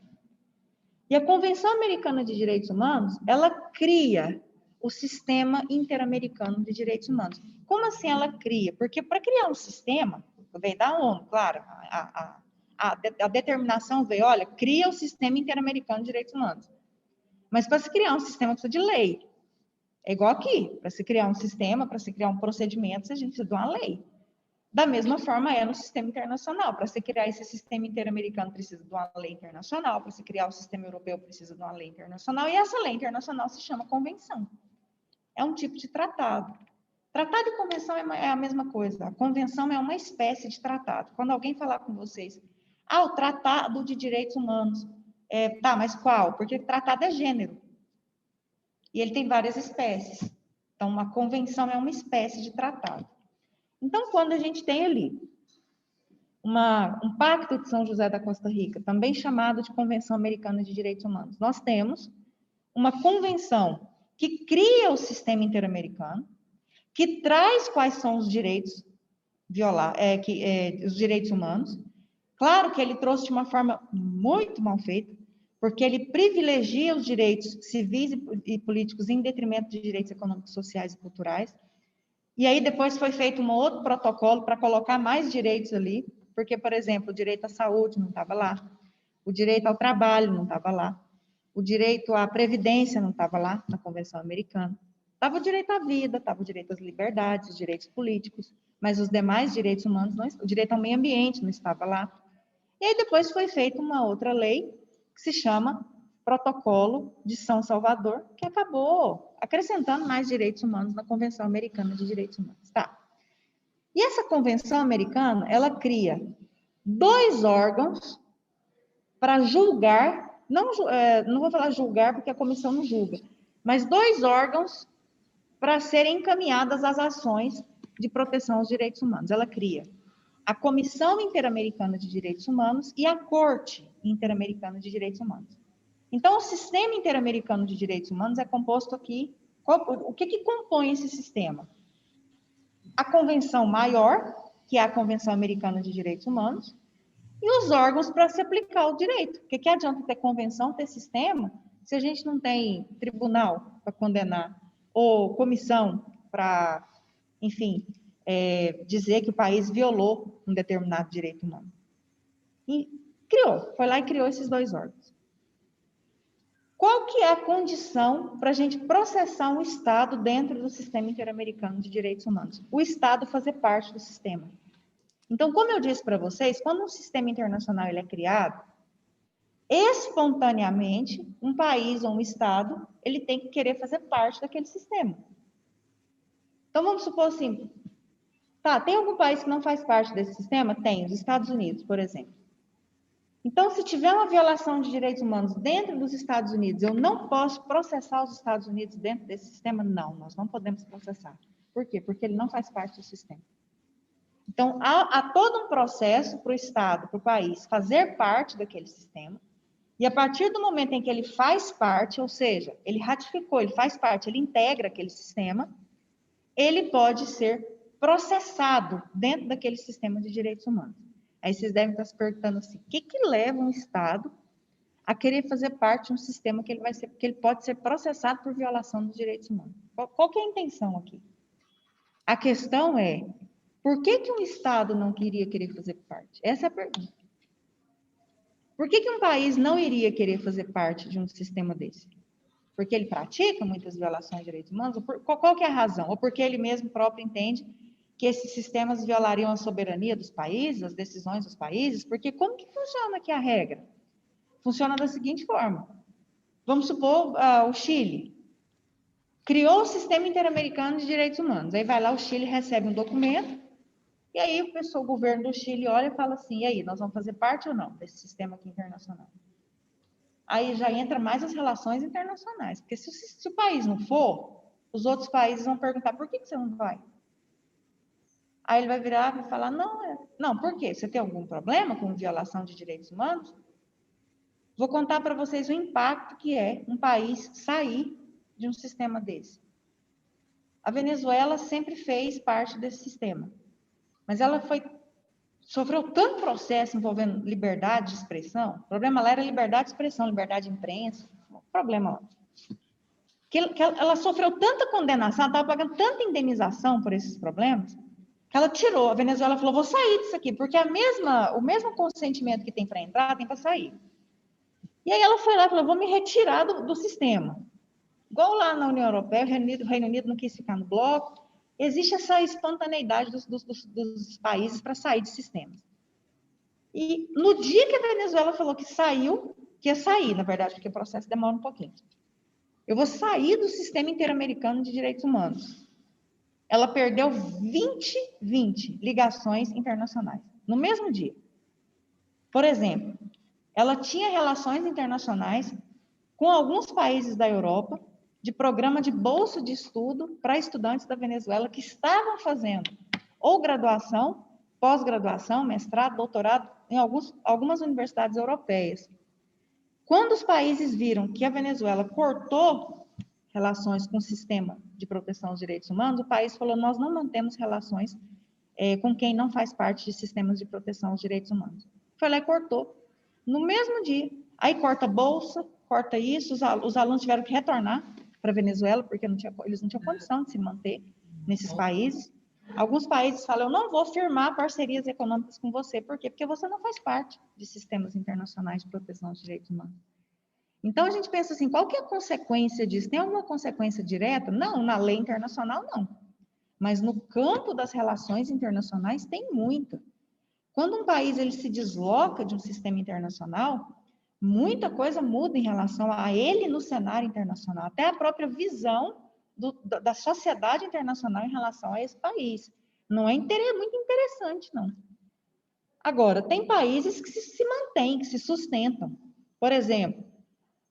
E a Convenção Americana de Direitos Humanos, ela cria o Sistema Interamericano de Direitos Humanos. Como assim ela cria? Porque para criar um sistema, veio da ONU, claro, a determinação veio, olha, cria o Sistema Interamericano de Direitos Humanos. Mas para se criar um sistema precisa de lei. É igual aqui, para se criar um sistema, para se criar um procedimento, a gente precisa de uma lei. Da mesma forma é no sistema internacional. Para se criar esse sistema interamericano, precisa de uma lei internacional. Para se criar o sistema europeu, precisa de uma lei internacional. E essa lei internacional se chama convenção. É um tipo de tratado. Tratado e convenção é a mesma coisa. A convenção é uma espécie de tratado. Quando alguém falar com vocês, o Tratado de Direitos Humanos. Tá, mas qual? Porque tratado é gênero. E ele tem várias espécies. Então, uma convenção é uma espécie de tratado. Então, quando a gente tem ali um Pacto de São José da Costa Rica, também chamado de Convenção Americana de Direitos Humanos, nós temos uma convenção que cria o sistema interamericano, que traz quais são os direitos os direitos humanos. Claro que ele trouxe de uma forma muito mal feita, porque ele privilegia os direitos civis e políticos em detrimento de direitos econômicos, sociais e culturais. E aí depois foi feito um outro protocolo para colocar mais direitos ali, porque, por exemplo, o direito à saúde não estava lá, o direito ao trabalho não estava lá, o direito à previdência não estava lá na Convenção Americana. Estava o direito à vida, estava o direito às liberdades, os direitos políticos, mas os demais direitos humanos, o direito ao meio ambiente não estava lá. E aí depois foi feita uma outra lei, que se chama Protocolo de São Salvador, que acabou acrescentando mais direitos humanos na Convenção Americana de Direitos Humanos. Tá. E essa Convenção Americana, ela cria 2 órgãos para julgar, não vou falar julgar porque a comissão não julga, mas 2 órgãos para serem encaminhadas as ações de proteção aos direitos humanos. Ela cria a Comissão Interamericana de Direitos Humanos e a Corte Interamericana de Direitos Humanos. Então, o Sistema Interamericano de Direitos Humanos é composto aqui. O que compõe esse sistema? A convenção maior, que é a Convenção Americana de Direitos Humanos, e os órgãos para se aplicar o direito. Porque que adianta ter convenção, ter sistema, se a gente não tem tribunal para condenar, ou comissão para, enfim, dizer que o país violou um determinado direito humano. E foi lá e criou esses 2 órgãos. Qual que é a condição para a gente processar um Estado dentro do Sistema Interamericano de Direitos Humanos? O Estado fazer parte do sistema. Então, como eu disse para vocês, quando um sistema internacional ele é criado, espontaneamente, um país ou um Estado, ele tem que querer fazer parte daquele sistema. Então, vamos supor assim, tem algum país que não faz parte desse sistema? Tem, os Estados Unidos, por exemplo. Então, se tiver uma violação de direitos humanos dentro dos Estados Unidos, eu não posso processar os Estados Unidos dentro desse sistema? Não, nós não podemos processar. Por quê? Porque ele não faz parte do sistema. Então, há todo um processo para o Estado, para o país, fazer parte daquele sistema, e a partir do momento em que ele faz parte, ou seja, ele ratificou, ele faz parte, ele integra aquele sistema, ele pode ser processado dentro daquele sistema de direitos humanos. Aí vocês devem estar se perguntando assim, o que leva um Estado a querer fazer parte de um sistema que ele pode ser processado por violação dos direitos humanos? Qual que é a intenção aqui? A questão é, por que um Estado não queria querer fazer parte? Essa é a pergunta. Por que um país não iria querer fazer parte de um sistema desse? Porque ele pratica muitas violações de direitos humanos? Qual que é a razão? Ou porque ele mesmo próprio entende que esses sistemas violariam a soberania dos países, as decisões dos países? Porque como que funciona aqui a regra? Funciona da seguinte forma. Vamos supor o Chile criou o Sistema Interamericano de Direitos Humanos. Aí vai lá, o Chile recebe um documento, e aí o governo do Chile olha e fala assim, e aí, nós vamos fazer parte ou não desse sistema aqui internacional? Aí já entra mais as relações internacionais, porque se o país não for, os outros países vão perguntar, por que você não vai? Aí ele vai virar e falar, não, por quê? Você tem algum problema com violação de direitos humanos? Vou contar para vocês o impacto que é um país sair de um sistema desse. A Venezuela sempre fez parte desse sistema, mas ela sofreu tanto processo envolvendo liberdade de expressão, o problema lá era liberdade de expressão, liberdade de imprensa, problema lá. Que ela sofreu tanta condenação, ela estava pagando tanta indenização por esses problemas, Ela tirou, a Venezuela falou, vou sair disso aqui, porque o mesmo consentimento que tem para entrar, tem para sair. E aí ela foi lá e falou, vou me retirar do sistema. Igual lá na União Europeia, o Reino Unido não quis ficar no bloco, existe essa espontaneidade dos países para sair de sistemas. E no dia que a Venezuela falou que saiu, que ia sair, na verdade, porque o processo demora um pouquinho. Eu vou sair do sistema interamericano de direitos humanos. Ela perdeu 20 ligações internacionais, no mesmo dia. Por exemplo, ela tinha relações internacionais com alguns países da Europa, de programa de bolsa de estudo para estudantes da Venezuela que estavam fazendo ou graduação, pós-graduação, mestrado, doutorado em algumas universidades europeias. Quando os países viram que a Venezuela cortou relações com o sistema de proteção aos direitos humanos, o país falou, nós não mantemos relações com quem não faz parte de sistemas de proteção aos direitos humanos. Foi lá e cortou. No mesmo dia. Aí corta a bolsa, corta isso, os alunos tiveram que retornar para a Venezuela, porque eles não tinham condição de se manter nesses países. Alguns países falam, eu não vou firmar parcerias econômicas com você. Por quê? Porque você não faz parte de sistemas internacionais de proteção aos direitos humanos. Então, a gente pensa assim, qual que é a consequência disso? Tem alguma consequência direta? Não, na lei internacional, não. Mas no campo das relações internacionais, tem muita. Quando um país ele se desloca de um sistema internacional, muita coisa muda em relação a ele no cenário internacional, até a própria visão da sociedade internacional em relação a esse país. Não é muito interessante, não. Agora, tem países que se mantêm, que se sustentam. Por exemplo,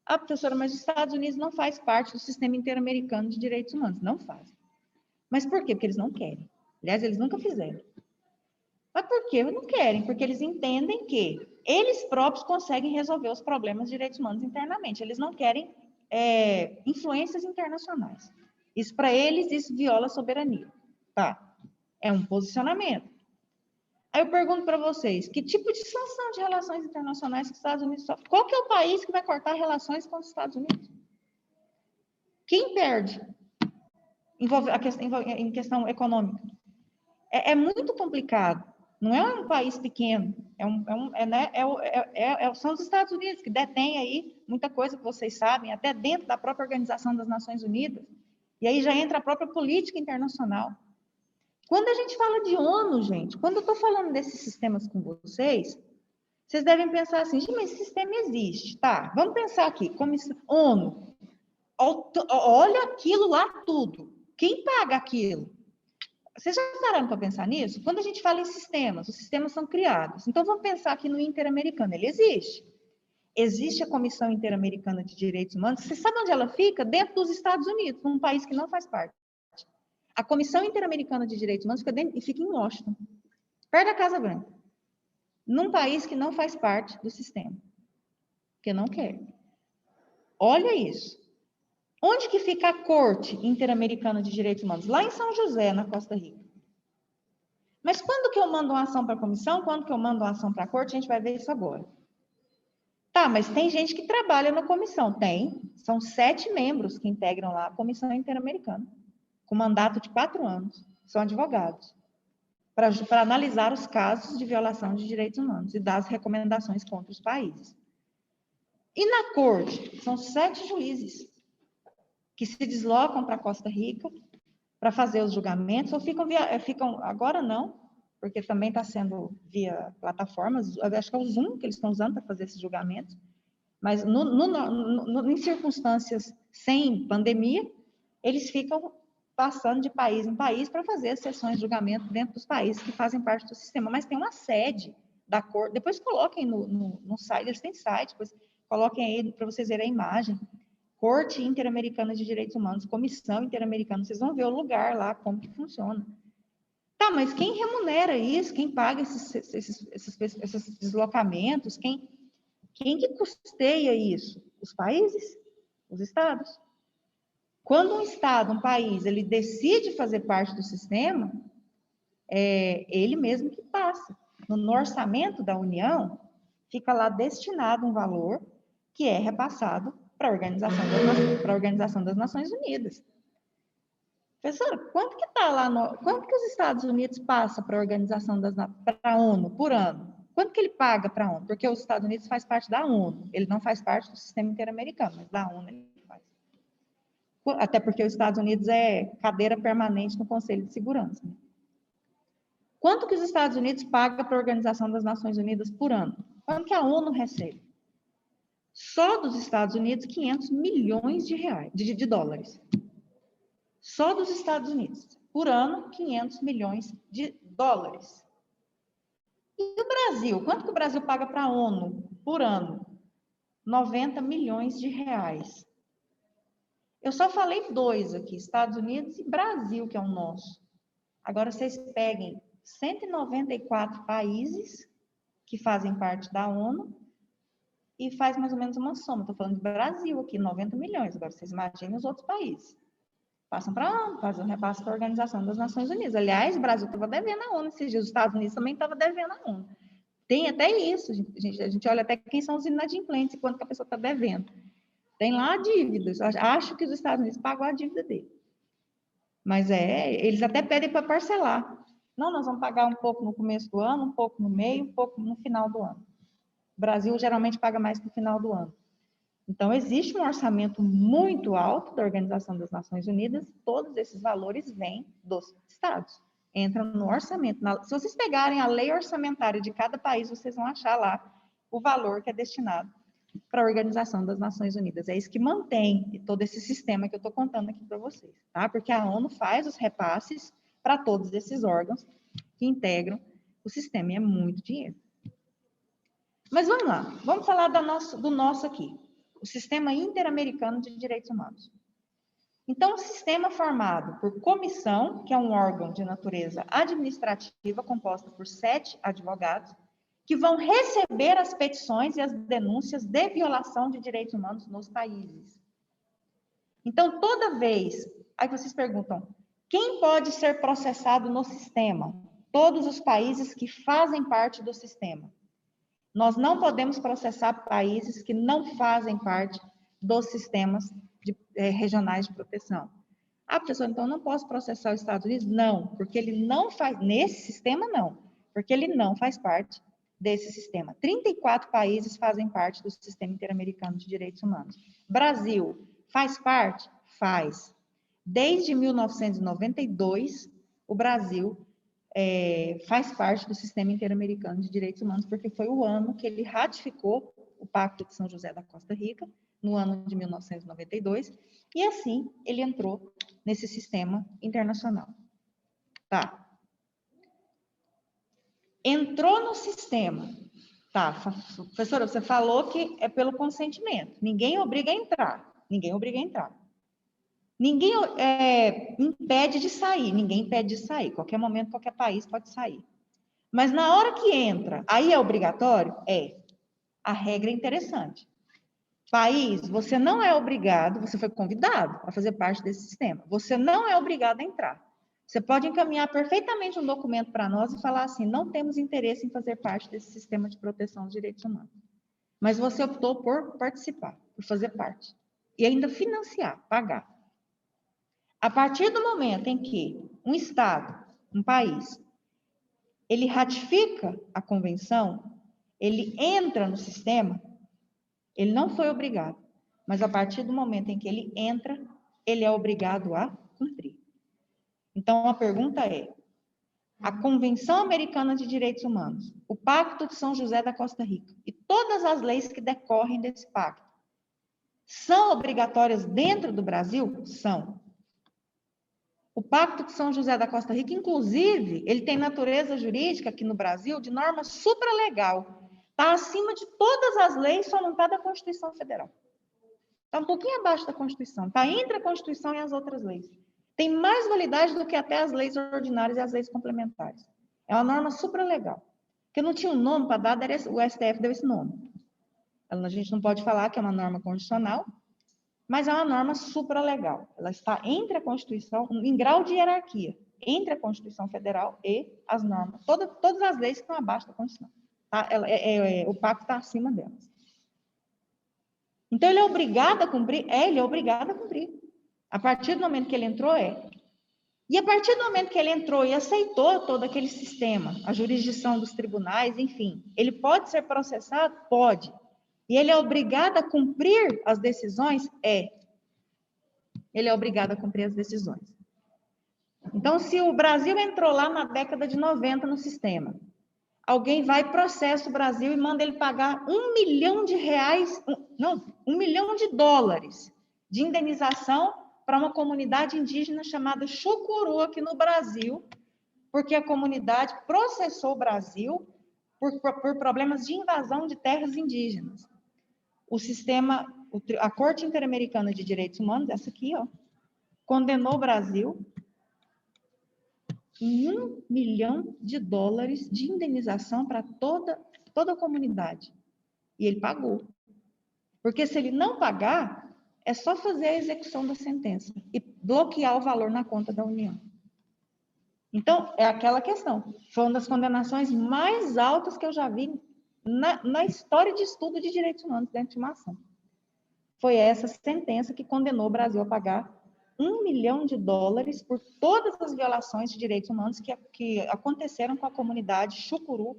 professora, mas os Estados Unidos não faz parte do sistema interamericano de direitos humanos. Não faz. Mas por quê? Porque eles não querem. Aliás, eles nunca fizeram. Mas por que não querem? Porque eles entendem que eles próprios conseguem resolver os problemas de direitos humanos internamente. Eles não querem influências internacionais. Isso, para eles, isso viola a soberania. Tá? É um posicionamento. Aí eu pergunto para vocês, que tipo de sanção de relações internacionais que os Estados Unidos sofrem? Qual que é o país que vai cortar relações com os Estados Unidos? Quem perde? Em questão econômica. É muito complicado. Não é um país pequeno, são os Estados Unidos que detêm aí muita coisa que vocês sabem, até dentro da própria Organização das Nações Unidas. E aí já entra a própria política internacional. Quando a gente fala de ONU, gente, quando eu estou falando desses sistemas com vocês devem pensar assim, mas esse sistema existe, tá? Vamos pensar aqui, ONU, olha aquilo lá tudo. Quem paga aquilo? Vocês já pararam para pensar nisso? Quando a gente fala em sistemas, os sistemas são criados. Então, vamos pensar aqui no Interamericano. Ele existe. Existe a Comissão Interamericana de Direitos Humanos. Você sabe onde ela fica? Dentro dos Estados Unidos, num país que não faz parte. A Comissão Interamericana de Direitos Humanos fica em Washington, perto da Casa Branca. Num país que não faz parte do sistema. Que não quer. Olha isso. Onde que fica a Corte Interamericana de Direitos Humanos? Lá em São José, na Costa Rica. Mas quando que eu mando uma ação para a comissão? Quando que eu mando uma ação para a corte? A gente vai ver isso agora. Tá, mas tem gente que trabalha na comissão. Tem. São 7 membros que integram lá a Comissão Interamericana, com mandato de 4 anos. São advogados. Para analisar os casos de violação de direitos humanos e dar as recomendações contra os países. E na corte? São 7 juízes que se deslocam para Costa Rica para fazer os julgamentos, ou ficam agora não, porque também está sendo via plataformas, acho que é o Zoom que eles estão usando para fazer esses julgamentos, mas em circunstâncias sem pandemia, eles ficam passando de país em país para fazer as sessões de julgamento dentro dos países que fazem parte do sistema, mas tem uma sede da corte, depois coloquem no site, eles têm site, depois coloquem aí para vocês verem a imagem, Corte Interamericana de Direitos Humanos, Comissão Interamericana, vocês vão ver o lugar lá, como que funciona. Tá, mas quem remunera isso? Quem paga esses deslocamentos? Quem que custeia isso? Os países? Os estados? Quando um estado, um país, ele decide fazer parte do sistema, é ele mesmo que passa. No orçamento da União, fica lá destinado um valor que é repassado para a Organização das Nações Unidas. Professora, quanto que está lá, quanto que os Estados Unidos passam para a Organização para a ONU por ano? Quanto que ele paga para a ONU? Porque os Estados Unidos faz parte da ONU, ele não faz parte do sistema interamericano, mas da ONU ele faz. Até porque os Estados Unidos é cadeira permanente no Conselho de Segurança. Né? Quanto que os Estados Unidos pagam para a Organização das Nações Unidas por ano? Quanto que a ONU recebe? Só dos Estados Unidos, 500 milhões de dólares. Só dos Estados Unidos. Por ano, 500 milhões de dólares. E o Brasil? Quanto que o Brasil paga para a ONU por ano? 90 milhões de reais. Eu só falei dois aqui, Estados Unidos e Brasil, que é o nosso. Agora, vocês peguem 194 países que fazem parte da ONU e faz mais ou menos uma soma. Estou falando de Brasil aqui, 90 milhões. Agora, vocês imaginem os outros países. Passam para a ONU, fazem um repasse para a Organização das Nações Unidas. Aliás, o Brasil estava devendo a ONU esses dias, os Estados Unidos também estavam devendo a ONU. Tem até isso, a gente olha até quem são os inadimplentes e quanto que a pessoa está devendo. Tem lá dívidas, acho que os Estados Unidos pagam a dívida dele. Mas eles até pedem para parcelar. Não, nós vamos pagar um pouco no começo do ano, um pouco no meio, um pouco no final do ano. O Brasil geralmente paga mais no final do ano. Então, existe um orçamento muito alto da Organização das Nações Unidas, todos esses valores vêm dos estados, entram no orçamento. Se vocês pegarem a lei orçamentária de cada país, vocês vão achar lá o valor que é destinado para a Organização das Nações Unidas. É isso que mantém todo esse sistema que eu estou contando aqui para vocês, tá? Porque a ONU faz os repasses para todos esses órgãos que integram o sistema, e é muito dinheiro. Mas vamos lá, vamos falar do nosso aqui. O Sistema Interamericano de Direitos Humanos. Então, o sistema formado por comissão, que é um órgão de natureza administrativa, composta por 7 advogados, que vão receber as petições e as denúncias de violação de direitos humanos nos países. Então, toda vez, aí vocês perguntam, quem pode ser processado no sistema? Todos os países que fazem parte do sistema. Nós não podemos processar países que não fazem parte dos sistemas regionais de proteção. Ah, professor, então não posso processar os Estados Unidos? Não, porque ele não faz, nesse sistema não, porque ele não faz parte desse sistema. 34 países fazem parte do Sistema Interamericano de Direitos Humanos. Brasil faz parte? Faz. Desde 1992, o Brasil faz parte do Sistema Interamericano de Direitos Humanos, porque foi o ano que ele ratificou o Pacto de São José da Costa Rica, no ano de 1992, e assim ele entrou nesse sistema internacional. Tá. Entrou no sistema. Tá, professora, você falou que é pelo consentimento. Ninguém obriga a entrar. Ninguém obriga a entrar. Ninguém impede de sair, ninguém impede de sair. Qualquer momento, qualquer país pode sair. Mas na hora que entra, aí é obrigatório? É. A regra é interessante. País, você não é obrigado, você foi convidado a fazer parte desse sistema. Você não é obrigado a entrar. Você pode encaminhar perfeitamente um documento para nós e falar assim, não temos interesse em fazer parte desse sistema de proteção dos direitos humanos. Mas você optou por participar, por fazer parte. E ainda financiar, pagar. A partir do momento em que um Estado, um país, ele ratifica a convenção, ele entra no sistema, ele não foi obrigado, mas a partir do momento em que ele entra, ele é obrigado a cumprir. Então, a pergunta é, a Convenção Americana de Direitos Humanos, o Pacto de São José da Costa Rica e todas as leis que decorrem desse pacto, são obrigatórias dentro do Brasil? São. O Pacto de São José da Costa Rica, inclusive, ele tem natureza jurídica aqui no Brasil de norma supralegal. Está acima de todas as leis, só não está da Constituição Federal. Está um pouquinho abaixo da Constituição. Está entre a Constituição e as outras leis. Tem mais validade do que até as leis ordinárias e as leis complementares. É uma norma supralegal. Porque não tinha um nome para dar, o STF deu esse nome. A gente não pode falar que é uma norma constitucional, mas é uma norma supralegal. Ela está entre a Constituição, em grau de hierarquia, entre a Constituição Federal e as normas, todas as leis que estão abaixo da Constituição. Tá? O pacto está acima delas. Então, ele é obrigado a cumprir? Ele é obrigado a cumprir. A partir do momento que ele entrou, E a partir do momento que ele entrou e aceitou todo aquele sistema, a jurisdição dos tribunais, enfim, ele pode ser processado? Pode. E ele é obrigado a cumprir as decisões? É. Ele é obrigado a cumprir as decisões. Então, se o Brasil entrou lá na década de 90 no sistema, alguém vai processa o Brasil e manda ele pagar R$1 milhão, $1 milhão de indenização para uma comunidade indígena chamada Chucuru aqui no Brasil, porque a comunidade processou o Brasil por problemas de invasão de terras indígenas. O sistema, a Corte Interamericana de Direitos Humanos, essa aqui, ó, condenou o Brasil em $1 milhão de indenização para toda a comunidade. E ele pagou. Porque se ele não pagar, é só fazer a execução da sentença e bloquear o valor na conta da União. Então, é aquela questão. Foi uma das condenações mais altas que eu já vi na história de estudo de direitos humanos dentro de uma ação. Foi essa sentença que condenou o Brasil a pagar $1 milhão por todas as violações de direitos humanos que aconteceram com a comunidade Chucuru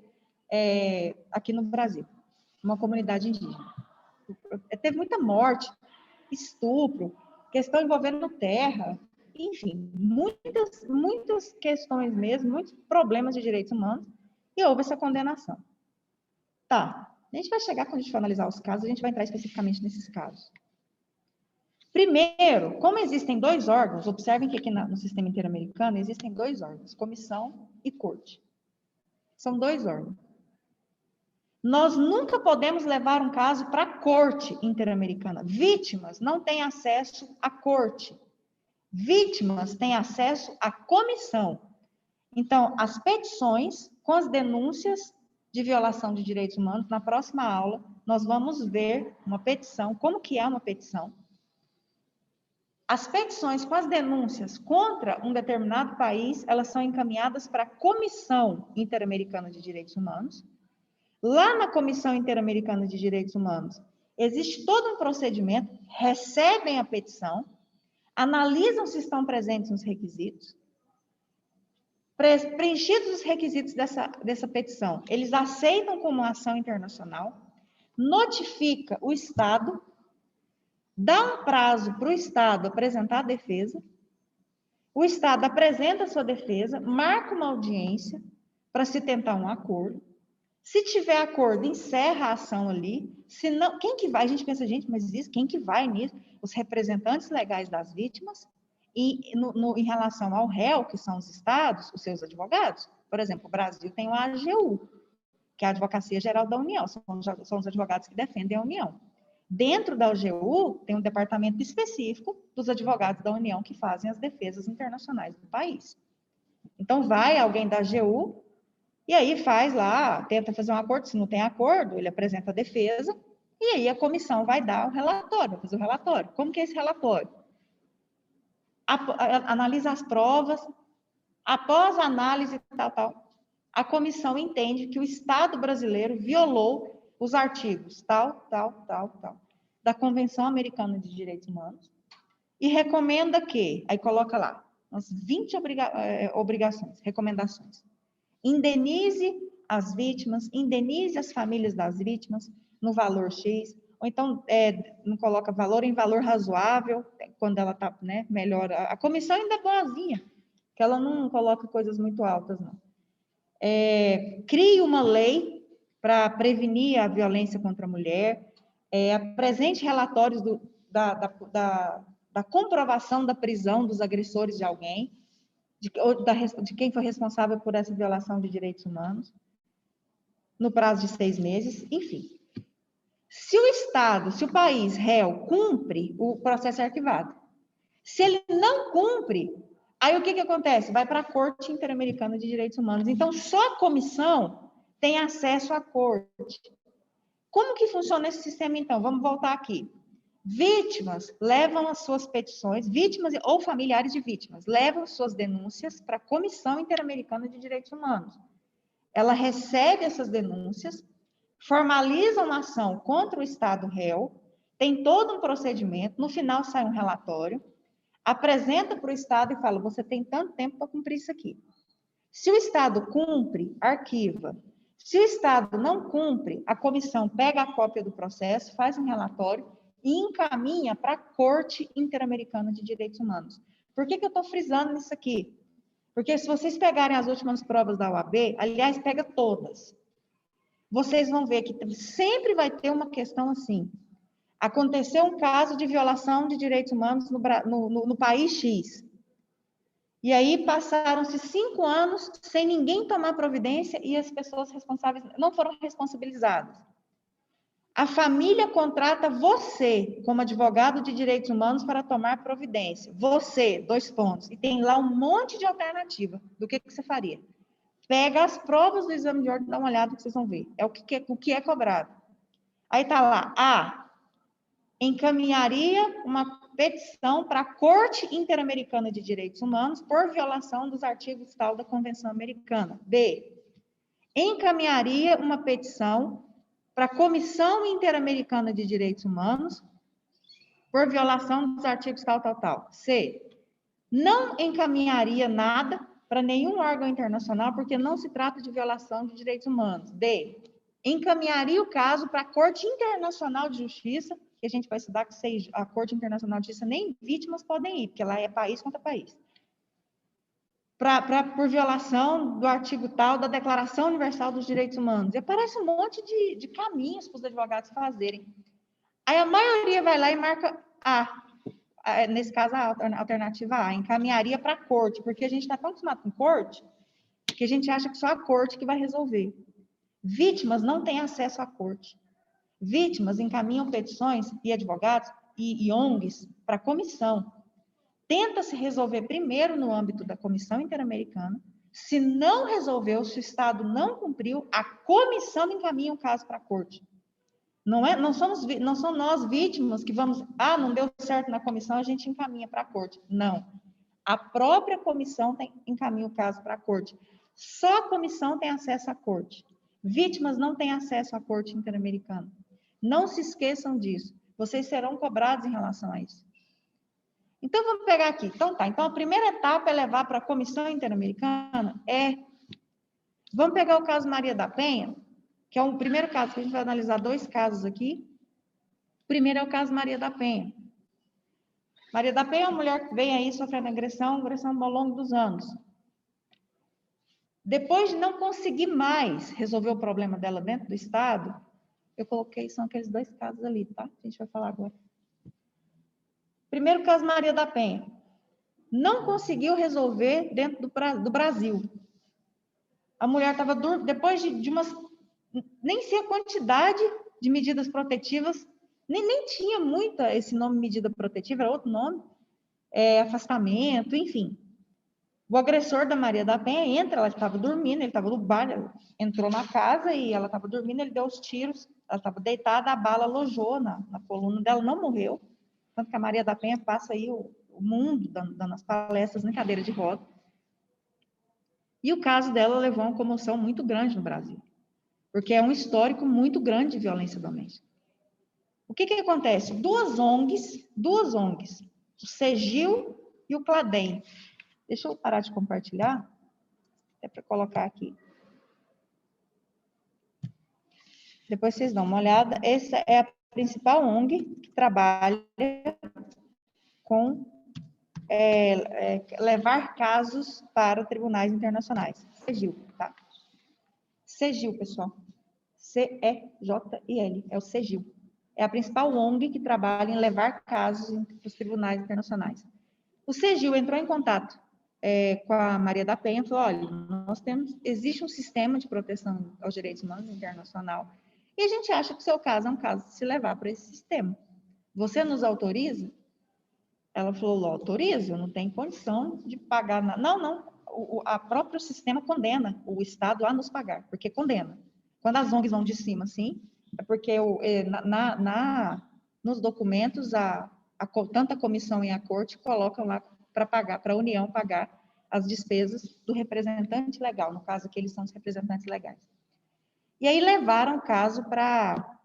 aqui no Brasil, uma comunidade indígena. Teve muita morte, estupro, questão envolvendo terra, enfim, muitas questões mesmo, muitos problemas de direitos humanos, e houve essa condenação. Tá, a gente vai chegar, quando a gente for analisar os casos, a gente vai entrar especificamente nesses casos. Primeiro, como existem dois órgãos, observem que aqui no sistema interamericano existem dois órgãos, comissão e corte. São dois órgãos. Nós nunca podemos levar um caso para a corte interamericana. Vítimas não têm acesso à corte. Vítimas têm acesso à comissão. Então, as petições com as denúncias de violação de direitos humanos, na próxima aula, nós vamos ver uma petição, como que é uma petição. As petições com as denúncias contra um determinado país, elas são encaminhadas para a Comissão Interamericana de Direitos Humanos. Lá na Comissão Interamericana de Direitos Humanos, existe todo um procedimento, recebem a petição, analisam se estão presentes os requisitos, preenchidos os requisitos dessa petição, eles aceitam como ação internacional, notifica o Estado, dá um prazo para o Estado apresentar a defesa, o Estado apresenta a sua defesa, marca uma audiência para se tentar um acordo. Se tiver acordo, encerra a ação ali. Se não, quem que vai? A gente pensa, gente, mas isso, quem que vai nisso? Os representantes legais das vítimas e em relação ao réu, que são os estados, os seus advogados. Por exemplo, o Brasil tem o AGU, que é a Advocacia Geral da União, são os advogados que defendem a União. Dentro da AGU, tem um departamento específico dos advogados da União que fazem as defesas internacionais do país. Então, vai alguém da AGU, e aí faz lá, tenta fazer um acordo, se não tem acordo, ele apresenta a defesa, e aí a comissão vai dar o relatório, vai fazer o relatório. Como que é esse relatório? Analisa as provas, após a análise tal, a comissão entende que o Estado brasileiro violou os artigos tal, da Convenção Americana de Direitos Humanos, e recomenda que, aí coloca lá, umas 20 obrigações, recomendações. Indenize as vítimas, indenize as famílias das vítimas no valor X, ou então não coloca valor em valor razoável, quando ela está, né, melhor. A comissão ainda é boazinha, que ela não coloca coisas muito altas, não. Crie uma lei para prevenir a violência contra a mulher, apresente relatórios da comprovação da prisão dos agressores de alguém, de quem foi responsável por essa violação de direitos humanos, no prazo de 6 meses, enfim. Se o Estado, se o país réu cumpre, o processo é arquivado. Se ele não cumpre, aí o que acontece? Vai para a Corte Interamericana de Direitos Humanos. Então, só a comissão tem acesso à corte. Como que funciona esse sistema, então? Vamos voltar aqui. Vítimas levam as suas petições, vítimas ou familiares de vítimas, levam suas denúncias para a Comissão Interamericana de Direitos Humanos. Ela recebe essas denúncias, formaliza uma ação contra o Estado réu, tem todo um procedimento, no final sai um relatório, apresenta para o Estado e fala, você tem tanto tempo para cumprir isso aqui. Se o Estado cumpre, arquiva. Se o Estado não cumpre, a comissão pega a cópia do processo, faz um relatório e encaminha para a Corte Interamericana de Direitos Humanos. Por que eu estou frisando isso aqui? Porque se vocês pegarem as últimas provas da OAB, aliás, pega todas, vocês vão ver que sempre vai ter uma questão assim. Aconteceu um caso de violação de direitos humanos no país X. E aí passaram-se 5 anos sem ninguém tomar providência e as pessoas responsáveis não foram responsabilizadas. A família contrata você como advogado de direitos humanos para tomar providência. Você, 2 pontos. E tem lá um monte de alternativa do que você faria. Pega as provas do exame de ordem e dá uma olhada que vocês vão ver. É o que é cobrado. Aí está lá, A, encaminharia uma petição para a Corte Interamericana de Direitos Humanos por violação dos artigos tal da Convenção Americana. B, encaminharia uma petição para a Comissão Interamericana de Direitos Humanos por violação dos artigos tal. C, não encaminharia nada para nenhum órgão internacional porque não se trata de violação de direitos humanos. D, encaminharia o caso para a Corte Internacional de Justiça, que a gente vai estudar que a Corte Internacional de Justiça nem vítimas podem ir, porque lá é país contra país. Por violação do artigo tal da Declaração Universal dos Direitos Humanos. E aparece um monte de caminhos para os advogados fazerem. Aí a maioria vai lá e marca A. Nesse caso, a alternativa A, encaminharia para a corte, porque a gente está tão acostumado com corte, que a gente acha que só a corte que vai resolver. Vítimas não têm acesso à corte. Vítimas encaminham petições e advogados e ONGs para a comissão. Tenta-se resolver primeiro no âmbito da Comissão Interamericana. Se não resolveu, se o Estado não cumpriu, a comissão encaminha o caso para a corte. Não são nós vítimas que vamos, não deu certo na comissão, a gente encaminha para a corte. Não. A própria comissão encaminha o caso para a corte. Só a comissão tem acesso à corte. Vítimas não têm acesso à Corte Interamericana. Não se esqueçam disso. Vocês serão cobrados em relação a isso. Então, vamos pegar aqui. Então, a primeira etapa é levar para a Comissão Interamericana. Vamos pegar o caso Maria da Penha, que é o primeiro caso, que a gente vai analisar 2 casos aqui. O primeiro é o caso Maria da Penha. Maria da Penha é uma mulher que vem aí sofrendo agressão ao longo dos anos. Depois de não conseguir mais resolver o problema dela dentro do Estado, eu coloquei, são aqueles 2 casos ali, tá? A gente vai falar agora. Primeiro caso, Maria da Penha. Não conseguiu resolver dentro do Brasil. A mulher estava, depois de umas... Nem sei a quantidade de medidas protetivas, nem tinha muita esse nome medida protetiva, era outro nome, afastamento, enfim. O agressor da Maria da Penha entra, ela estava dormindo, ele estava no bar, ela entrou na casa e ela estava dormindo, ele deu os tiros, ela estava deitada, a bala alojou na coluna dela, não morreu. Tanto que a Maria da Penha passa aí o mundo dando as palestras em cadeira de roda. E o caso dela levou uma comoção muito grande no Brasil, porque é um histórico muito grande de violência doméstica. O que acontece? Duas ONGs, o CEGIL e o CLADEM. Deixa eu parar de compartilhar, é para colocar aqui. Depois vocês dão uma olhada. Essa é a principal ONG que trabalha com levar casos para tribunais internacionais. CEGIL, tá? CEGIL, pessoal. C-E-J-I-L, é o CEGIL. É a principal ONG que trabalha em levar casos para os tribunais internacionais. O CEGIL entrou em contato com a Maria da Penha e falou, olha, existe um sistema de proteção aos direitos humanos internacional e a gente acha que o seu caso é um caso de se levar para esse sistema. Você nos autoriza? Ela falou, autorizo, eu não tenho condição de pagar nada. Não, o próprio sistema condena o Estado a nos pagar, porque condena. Quando as ONGs vão de cima, sim, é porque nos documentos, tanto a comissão e a corte colocam lá para pagar, para a União pagar as despesas do representante legal, no caso aqui eles são os representantes legais. E aí levaram o caso para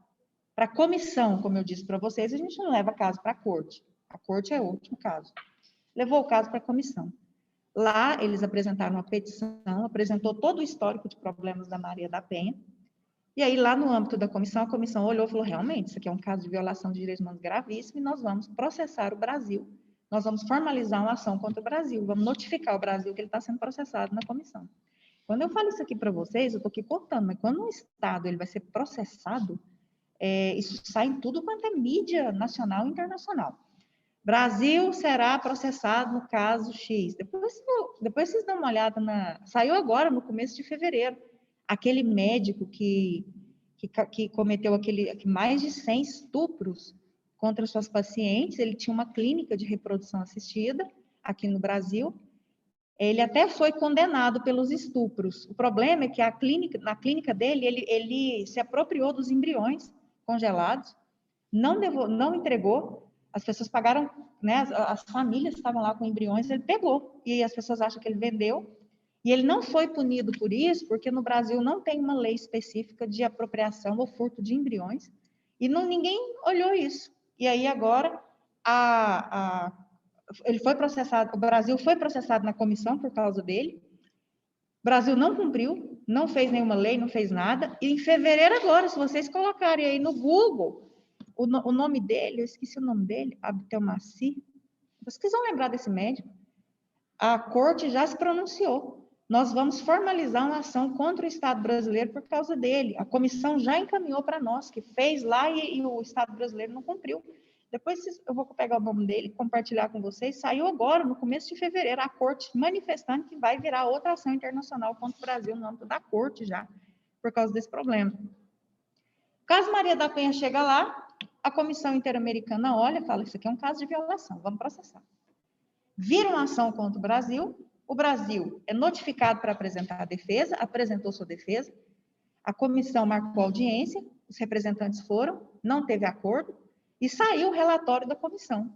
a comissão, como eu disse para vocês, a gente não leva caso para a corte é o último caso. levou o caso para a comissão. Lá, eles apresentaram uma petição, apresentou todo o histórico de problemas da Maria da Penha, e aí, lá no âmbito da comissão, a comissão olhou e falou, realmente, isso aqui é um caso de violação de direitos humanos gravíssimo, e nós vamos processar o Brasil, nós vamos formalizar uma ação contra o Brasil, vamos notificar o Brasil que ele está sendo processado na comissão. Quando eu falo isso aqui para vocês, eu estou aqui contando, mas quando um Estado ele vai ser processado, isso sai em tudo quanto é mídia nacional e internacional. Brasil será processado no caso X. Depois vocês dão uma olhada saiu agora, no começo de fevereiro, aquele médico que cometeu mais de 100 estupros contra suas pacientes, ele tinha uma clínica de reprodução assistida aqui no Brasil, ele até foi condenado pelos estupros. O problema é que na clínica dele, ele se apropriou dos embriões congelados, não entregou, as pessoas pagaram, né, as famílias estavam lá com embriões, ele pegou, e as pessoas acham que ele vendeu, e ele não foi punido por isso, porque no Brasil não tem uma lei específica de apropriação ou furto de embriões, e ninguém olhou isso. E aí agora, ele foi processado, o Brasil foi processado na comissão por causa dele, o Brasil não cumpriu, não fez nenhuma lei, não fez nada, e em fevereiro agora, se vocês colocarem aí no Google, o nome dele, eu esqueci o nome dele, Abdelmaci, vocês vão lembrar desse médico, a corte já se pronunciou, nós vamos formalizar uma ação contra o Estado brasileiro por causa dele, a comissão já encaminhou para nós, que fez lá e o Estado brasileiro não cumpriu. Depois eu vou pegar o nome dele e compartilhar com vocês. Saiu agora, no começo de fevereiro, a corte manifestando que vai virar outra ação internacional contra o Brasil no âmbito da corte já, por causa desse problema. Caso Maria da Penha chega lá, a Comissão Interamericana olha e fala, isso aqui é um caso de violação, vamos processar. Vira uma ação contra o Brasil é notificado para apresentar a defesa, apresentou sua defesa, a comissão marcou audiência, os representantes foram, não teve acordo, e saiu o relatório da comissão.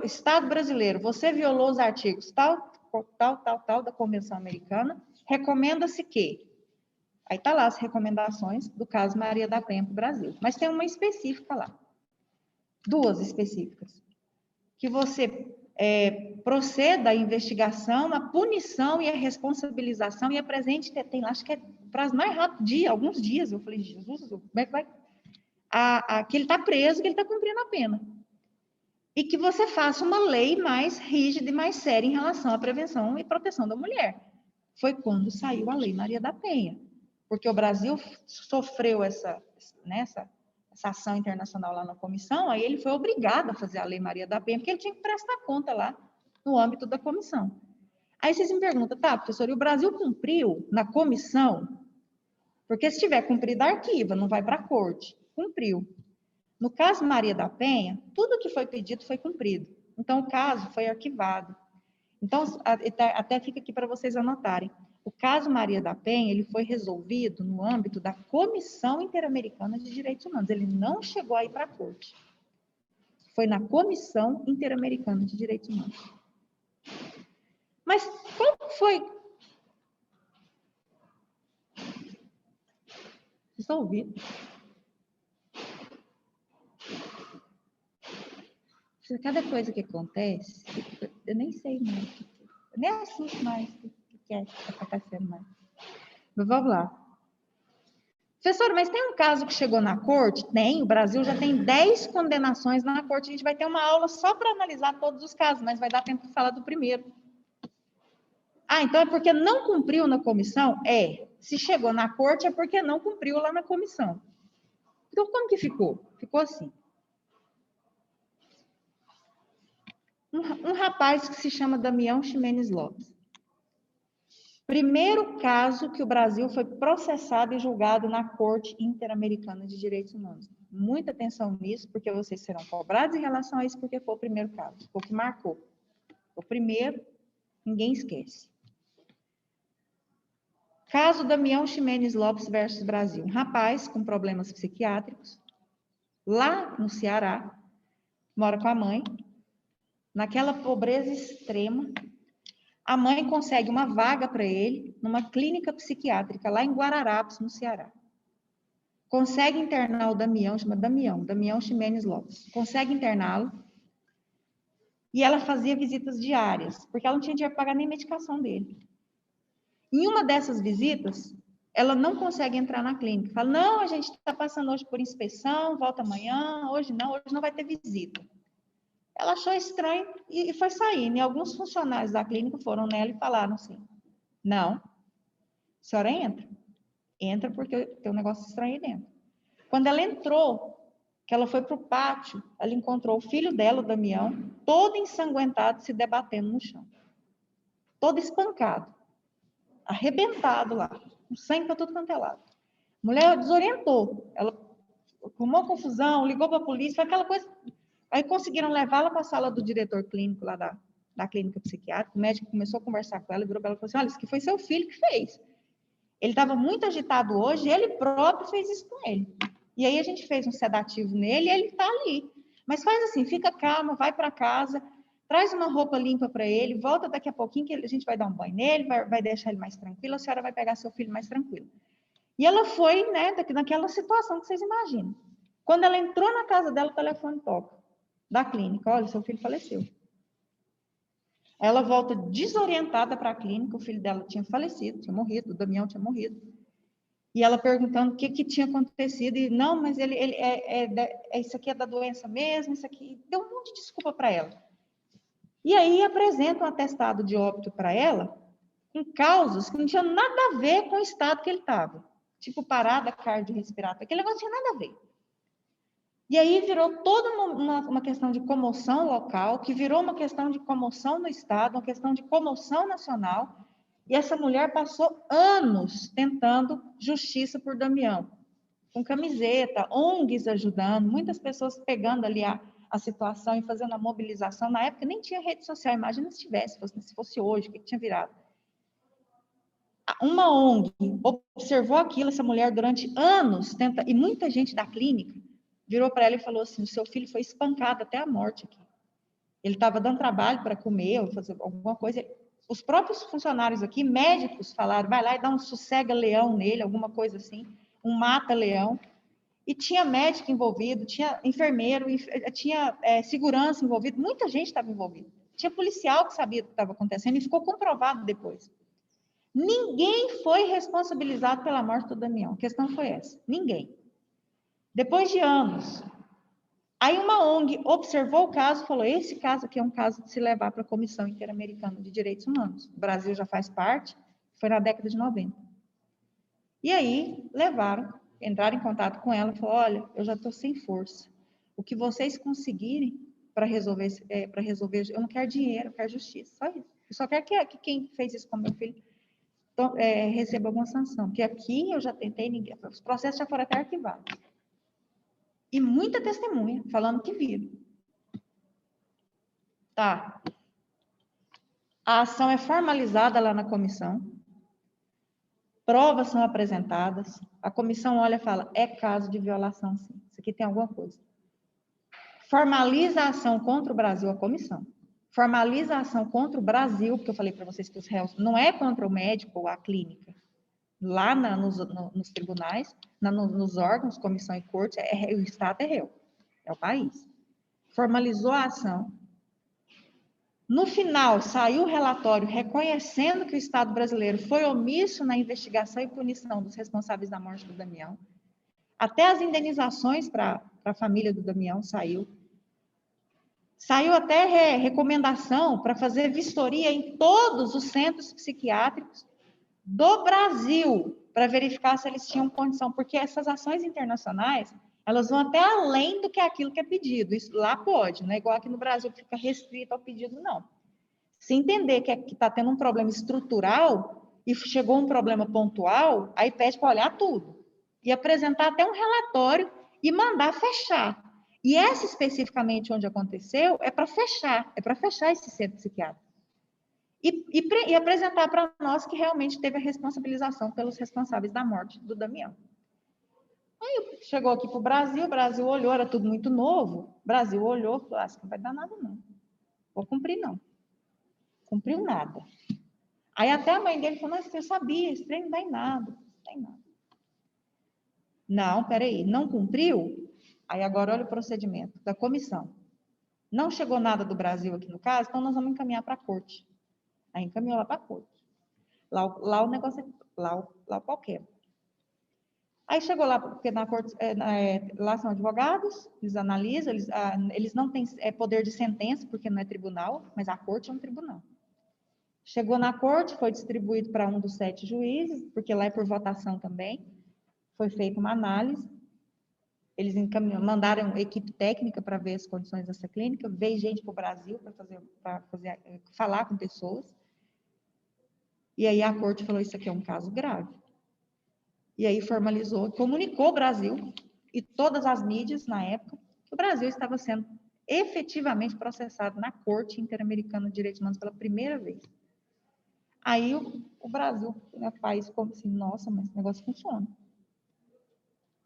Estado brasileiro, você violou os artigos tal da Convenção Americana, recomenda-se que... Aí está lá as recomendações do caso Maria da Penha para o Brasil. Mas tem uma específica lá. Duas específicas. Que você proceda à investigação, à punição e à responsabilização e apresente, tem lá, acho que é prazo mais rápido, alguns dias. Eu falei, Jesus, como é que vai... que ele está preso, que ele está cumprindo a pena. E que você faça uma lei mais rígida e mais séria em relação à prevenção e proteção da mulher. Foi quando saiu a Lei Maria da Penha. Porque o Brasil sofreu essa ação internacional lá na comissão, aí ele foi obrigado a fazer a Lei Maria da Penha, porque ele tinha que prestar conta lá no âmbito da comissão. Aí vocês me perguntam, tá, professor, e o Brasil cumpriu na comissão? Porque se tiver cumprido, arquiva, não vai para a corte. Cumpriu. No caso Maria da Penha, tudo que foi pedido foi cumprido. Então, o caso foi arquivado. Então, até fica aqui para vocês anotarem. O caso Maria da Penha, ele foi resolvido no âmbito da Comissão Interamericana de Direitos Humanos. Ele não chegou aí para a corte. Foi na Comissão Interamericana de Direitos Humanos. Mas como foi? Vocês estão ouvindo? Cada coisa que acontece, eu nem sei mais. Eu nem assusto mais o que está acontecendo mais. Mas vamos lá. Professor, mas tem um caso que chegou na corte? Tem, o Brasil já tem 10 condenações na corte. A gente vai ter uma aula só para analisar todos os casos, mas vai dar tempo de falar do primeiro. Ah, então é porque não cumpriu na comissão? Se chegou na corte é porque não cumpriu lá na comissão. Então, como que ficou? Ficou assim. Um rapaz que se chama Damião Ximenes Lopes. Primeiro caso que o Brasil foi processado e julgado na Corte Interamericana de Direitos Humanos. Muita atenção nisso, porque vocês serão cobrados em relação a isso, porque foi o primeiro caso, foi o que marcou. O primeiro, ninguém esquece. Caso Damião Ximenes Lopes versus Brasil. Um rapaz com problemas psiquiátricos, lá no Ceará, mora com a mãe, naquela pobreza extrema. A mãe consegue uma vaga para ele numa clínica psiquiátrica lá em Guararapes, no Ceará. Consegue internar o Damião, chama Damião Ximenes Lopes. Consegue interná-lo. E ela fazia visitas diárias, porque ela não tinha dinheiro para pagar nem medicação dele. Em uma dessas visitas, ela não consegue entrar na clínica. Fala, não, a gente está passando hoje por inspeção, volta amanhã, hoje não vai ter visita. Ela achou estranho e foi saindo. E alguns funcionários da clínica foram nela e falaram assim, não, a senhora entra. Entra porque tem um negócio estranho aí dentro. Quando ela entrou, que ela foi para o pátio, ela encontrou o filho dela, o Damião, todo ensanguentado, se debatendo no chão. Todo espancado. Arrebentado lá. Com sangue para tudo quanto é lado. A mulher desorientou. Ela arrumou confusão, ligou para a polícia, foi aquela coisa. Aí conseguiram levá-la para a sala do diretor clínico lá da clínica psiquiátrica. O médico começou a conversar com ela, virou para ela e falou assim, olha, isso que foi seu filho que fez. Ele estava muito agitado hoje, ele próprio fez isso com ele. E aí a gente fez um sedativo nele e ele está ali. Mas faz assim, fica calma, vai para casa, traz uma roupa limpa para ele, volta daqui a pouquinho que a gente vai dar um banho nele, vai deixar ele mais tranquilo, a senhora vai pegar seu filho mais tranquilo. E ela foi, né, naquela situação que vocês imaginam. Quando ela entrou na casa dela, o telefone toca, da clínica, olha, seu filho faleceu. Ela volta desorientada para a clínica, o filho dela tinha falecido, tinha morrido, o Damião tinha morrido. E ela perguntando o que tinha acontecido, e não, mas ele isso aqui é da doença mesmo, isso aqui. Deu um monte de desculpa para ela. E aí apresenta um atestado de óbito para ela, com causas que não tinham nada a ver com o estado que ele estava. Tipo parada cardiorrespiratória, aquele negócio não tinha nada a ver. E aí virou toda uma questão de comoção local, que virou uma questão de comoção no estado, uma questão de comoção nacional. E essa mulher passou anos tentando justiça por Damião, com camiseta, ONGs ajudando, muitas pessoas pegando ali a situação e fazendo a mobilização. Na época nem tinha rede social, imagina se tivesse, se fosse hoje, o que tinha virado. Uma ONG observou aquilo, essa mulher durante anos, e muita gente da clínica virou para ela e falou assim, o seu filho foi espancado até a morte aqui. Ele estava dando trabalho para comer ou fazer alguma coisa. Os próprios funcionários aqui, médicos, falaram, vai lá e dá um sossega-leão nele, alguma coisa assim, um mata-leão. E tinha médico envolvido, tinha enfermeiro, tinha segurança envolvido, muita gente estava envolvida. Tinha policial que sabia o que estava acontecendo e ficou comprovado depois. Ninguém foi responsabilizado pela morte do Damião. A questão foi essa. Ninguém. Depois de anos, aí uma ONG observou o caso e falou, esse caso aqui é um caso de se levar para a Comissão Interamericana de Direitos Humanos. O Brasil já faz parte, foi na década de 90. E aí entraram em contato com ela e falaram, olha, eu já estou sem força. O que vocês conseguirem para resolver, eu não quero dinheiro, eu quero justiça, só isso. Eu só quero que quem fez isso com meu filho receba alguma sanção. Porque aqui eu já tentei, os processos já foram até arquivados. E muita testemunha falando que viram. Tá. A ação é formalizada lá na comissão. Provas são apresentadas. A comissão olha e fala, é caso de violação, sim. Isso aqui tem alguma coisa. Formaliza a ação contra o Brasil, a comissão. Formaliza a ação contra o Brasil, porque eu falei para vocês que os réus não é contra o médico ou a clínica. Lá nos tribunais, nos órgãos, comissão e corte, o Estado é réu. É o país. Formalizou a ação. No final, saiu o relatório reconhecendo que o Estado brasileiro foi omisso na investigação e punição dos responsáveis da morte do Damião. Até as indenizações para a família do Damião saiu. Saiu até recomendação para fazer vistoria em todos os centros psiquiátricos do Brasil, para verificar se eles tinham condição, porque essas ações internacionais, elas vão até além do que aquilo que é pedido. Isso lá pode, não é igual aqui no Brasil, que fica restrito ao pedido, não. Se entender que está tendo um problema estrutural e chegou um problema pontual, aí pede para olhar tudo. E apresentar até um relatório e mandar fechar. E essa especificamente onde aconteceu é para fechar esse centro psiquiátrico. E apresentar para nós que realmente teve a responsabilização pelos responsáveis da morte do Damião. Aí chegou aqui para o Brasil olhou, era tudo muito novo. O Brasil olhou e falou, acho que não vai dar nada não. Vou cumprir não. Cumpriu nada. Aí até a mãe dele falou, você sabia, esse trem não dá em nada. Não dá em nada. Não, peraí, não cumpriu? Aí agora olha o procedimento da comissão. Não chegou nada do Brasil aqui no caso, então nós vamos encaminhar para a corte. Aí encaminhou lá para a corte. Lá o negócio é lá o pau quebra. Aí chegou lá, porque na corte, lá são advogados, eles analisam, eles não têm poder de sentença, porque não é tribunal, mas a corte é um tribunal. Chegou na corte, foi distribuído para um dos 7 juízes, porque lá é por votação também. Foi feita uma análise. Eles mandaram equipe técnica para ver as condições dessa clínica, veio gente para o Brasil para falar com pessoas. E aí a corte falou: isso aqui é um caso grave. E aí formalizou, comunicou ao Brasil e todas as mídias na época que o Brasil estava sendo efetivamente processado na Corte Interamericana de Direitos Humanos pela primeira vez. Aí o Brasil, né, país como assim, nossa, mas esse negócio funciona.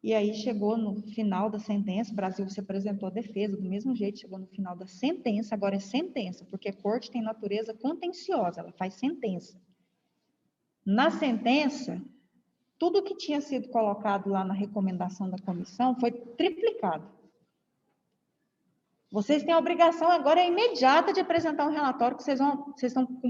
E aí chegou no final da sentença, o Brasil se apresentou à defesa, do mesmo jeito, chegou no final da sentença, agora é sentença, porque a corte tem natureza contenciosa, ela faz sentença. Na sentença, tudo que tinha sido colocado lá na recomendação da comissão foi triplicado. Vocês têm a obrigação agora imediata de apresentar um relatório que vocês estão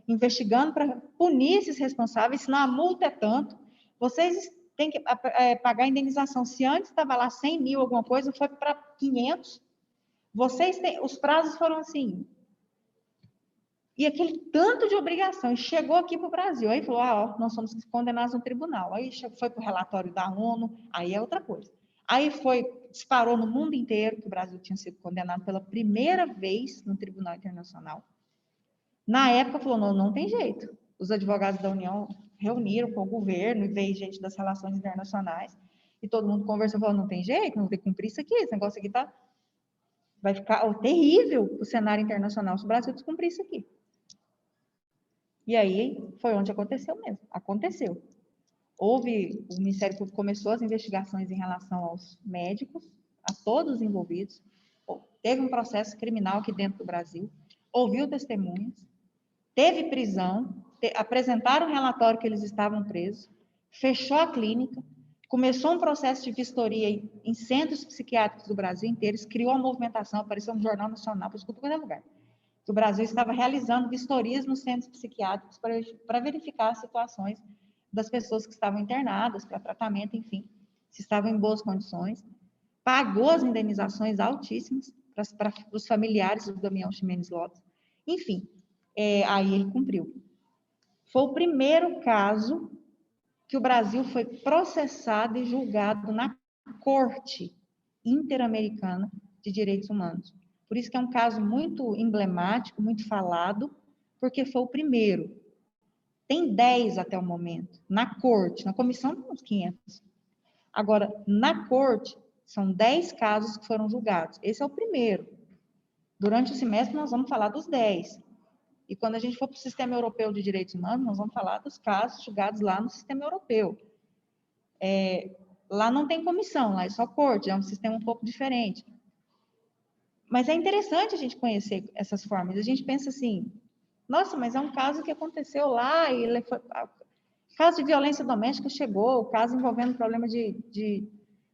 investigando para punir esses responsáveis, senão a multa é tanto. Vocês têm que pagar a indenização. Se antes estava lá 100 mil, alguma coisa, foi para 500. Os prazos foram assim. E aquele tanto de obrigação, e chegou aqui para o Brasil, aí falou, nós somos condenados no tribunal. Aí foi para o relatório da ONU, aí é outra coisa. Aí disparou no mundo inteiro que o Brasil tinha sido condenado pela primeira vez no Tribunal Internacional. Na época, falou, não tem jeito. Os advogados da União reuniram com o governo e veio gente das relações internacionais, e todo mundo conversou, falou, não tem jeito, não tem que cumprir isso aqui, esse negócio aqui vai ficar terrível o cenário internacional se o Brasil descumprir isso aqui. E aí foi onde aconteceu mesmo. Aconteceu. O Ministério Público começou as investigações em relação aos médicos, a todos os envolvidos. Teve um processo criminal aqui dentro do Brasil, ouviu testemunhas, teve prisão, apresentaram um relatório que eles estavam presos, fechou a clínica, começou um processo de vistoria em centros psiquiátricos do Brasil inteiro, criou uma movimentação, apareceu no Jornal Nacional, por todo lugar. O Brasil estava realizando vistorias nos centros psiquiátricos para verificar as situações das pessoas que estavam internadas para tratamento, enfim, se estavam em boas condições. Pagou as indenizações altíssimas para os familiares do Damião Ximenes Lopes. Enfim, aí ele cumpriu. Foi o primeiro caso que o Brasil foi processado e julgado na Corte Interamericana de Direitos Humanos. Por isso que é um caso muito emblemático, muito falado, porque foi o primeiro. Tem 10 até o momento. Na corte, na comissão tem uns 500. Agora, na corte, são 10 casos que foram julgados. Esse é o primeiro. Durante o semestre, nós vamos falar dos 10. E quando a gente for para o Sistema Europeu de Direitos Humanos, nós vamos falar dos casos julgados lá no Sistema Europeu. Lá não tem comissão, lá é só corte, é um sistema um pouco diferente. Mas é interessante a gente conhecer essas formas. A gente pensa assim, nossa, mas é um caso que aconteceu lá, e o caso de violência doméstica chegou, o caso envolvendo problema de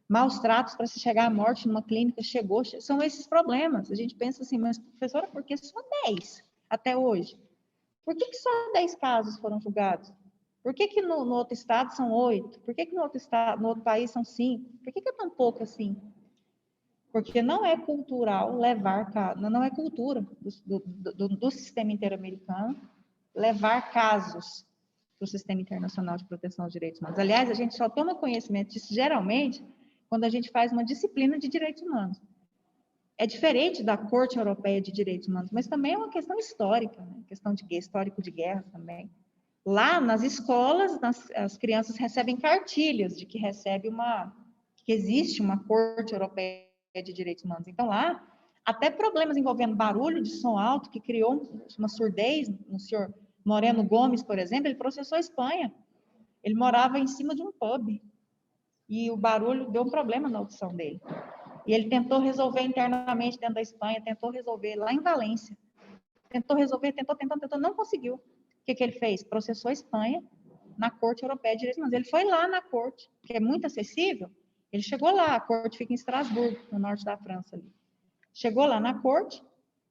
maus tratos para se chegar à morte numa clínica chegou, são esses problemas. A gente pensa assim, mas professora, por que só 10 até hoje? Por que só 10 casos foram julgados? Por que no outro estado são 8? Por que no outro país são 5? Por que é tão pouco assim? Porque não é cultural não é cultura do sistema interamericano levar casos para o Sistema Internacional de Proteção aos Direitos Humanos. Aliás, a gente só toma conhecimento disso, geralmente, quando a gente faz uma disciplina de direitos humanos. É diferente da Corte Europeia de Direitos Humanos, mas também é uma questão histórica, né? Questão histórico de guerra também. Lá, nas escolas, as crianças recebem cartilhas de que que existe uma Corte Europeia de Direitos Humanos. Então, lá, até problemas envolvendo barulho de som alto, que criou uma surdez no senhor Moreno Gomes, por exemplo, ele processou a Espanha. Ele morava em cima de um pub. E o barulho deu um problema na audição dele. E ele tentou resolver internamente dentro da Espanha, tentou resolver lá em Valência. Tentou resolver, tentou, não conseguiu. O que ele fez? Processou a Espanha na Corte Europeia de Direitos Humanos. Ele foi lá na corte, que é muito acessível. Ele chegou lá, a corte fica em Estrasburgo, no norte da França ali. chegou lá na corte,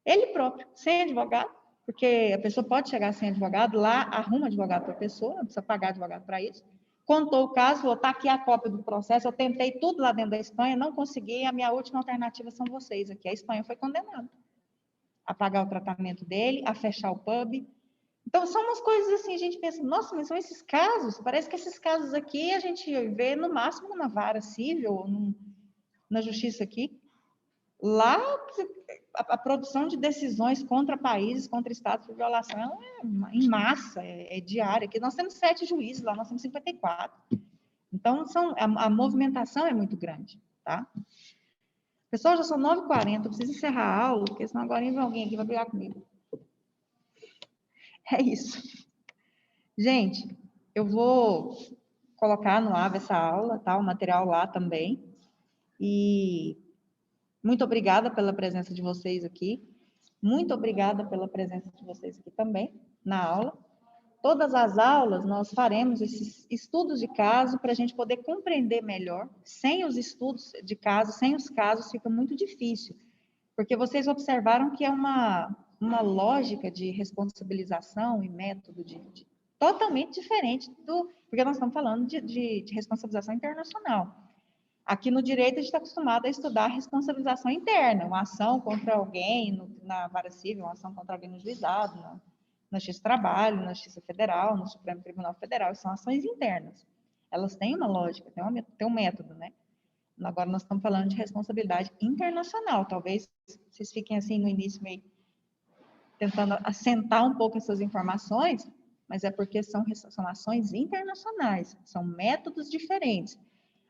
ele próprio, sem advogado, porque a pessoa pode chegar sem advogado, lá arruma advogado para a pessoa, não precisa pagar advogado para isso. Contou o caso, falou, está aqui a cópia do processo, eu tentei tudo lá dentro da Espanha, não consegui, a minha última alternativa são vocês aqui. A Espanha foi condenada a pagar o tratamento dele, a fechar o pub. Então, são umas coisas assim, a gente pensa, nossa, mas são esses casos, parece que esses casos aqui a gente vê no máximo na vara civil, ou na justiça aqui. Lá, a produção de decisões contra países, contra estados por violação é em massa, é diária. Aqui nós temos 7 juízes, lá nós temos 54. Então, a movimentação é muito grande, tá? Pessoal, já são 9h40, eu preciso encerrar a aula, porque senão agora vem alguém aqui vai brigar comigo. É isso. Gente, eu vou colocar no AVA essa aula, tá? O material lá também. E muito obrigada pela presença de vocês aqui. Muito obrigada pela presença de vocês aqui também na aula. Todas as aulas nós faremos esses estudos de caso para a gente poder compreender melhor. Sem os estudos de caso, sem os casos, fica muito difícil. Porque vocês observaram que é uma lógica de responsabilização e método totalmente diferente porque nós estamos falando de responsabilização internacional. Aqui no direito, a gente está acostumado a estudar a responsabilização interna, uma ação contra alguém na vara civil, uma ação contra alguém no juizado, na Justiça do Trabalho, na Justiça Federal, no Supremo Tribunal Federal, são ações internas. Elas têm uma lógica, têm um método, né? Agora nós estamos falando de responsabilidade internacional. Talvez vocês fiquem assim no início meio tentando assentar um pouco essas informações, mas é porque são ações internacionais, são métodos diferentes.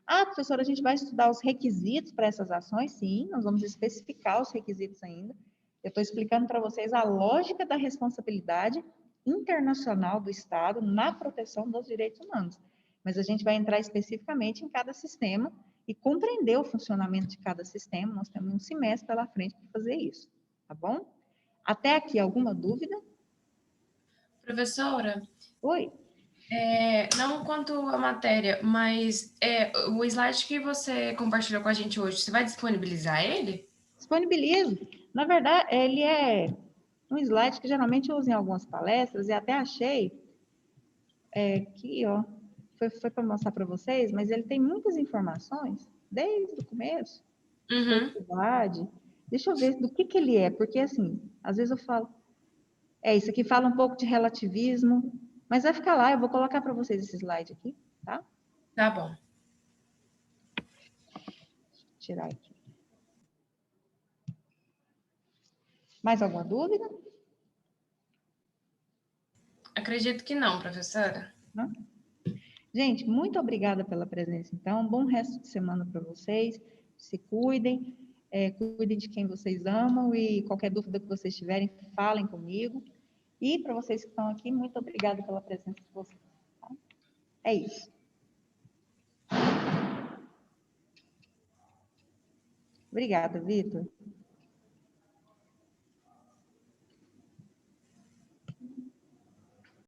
Ah, professora, a gente vai estudar os requisitos para essas ações? Sim, nós vamos especificar os requisitos ainda. Eu estou explicando para vocês a lógica da responsabilidade internacional do Estado na proteção dos direitos humanos. Mas a gente vai entrar especificamente em cada sistema e compreender o funcionamento de cada sistema. Nós temos um semestre pela frente para fazer isso, tá bom? Até aqui, alguma dúvida? Professora? Oi. Não quanto à matéria, mas o slide que você compartilhou com a gente hoje, você vai disponibilizar ele? Disponibilizo. Na verdade, ele é um slide que geralmente eu uso em algumas palestras e até achei aqui, ó, foi para mostrar para vocês, mas ele tem muitas informações desde o começo, idade. Deixa eu ver do que ele é, porque assim, às vezes eu falo, isso aqui fala um pouco de relativismo, mas vai ficar lá, eu vou colocar para vocês esse slide aqui, tá? Tá bom. Vou tirar aqui. Mais alguma dúvida? Acredito que não, professora. Não? Gente, muito obrigada pela presença, então. Bom resto de semana para vocês. Se cuidem, cuidem de quem vocês amam e qualquer dúvida que vocês tiverem, falem comigo. E para vocês que estão aqui, muito obrigada pela presença de vocês. Tá? É isso. Obrigada, Vitor.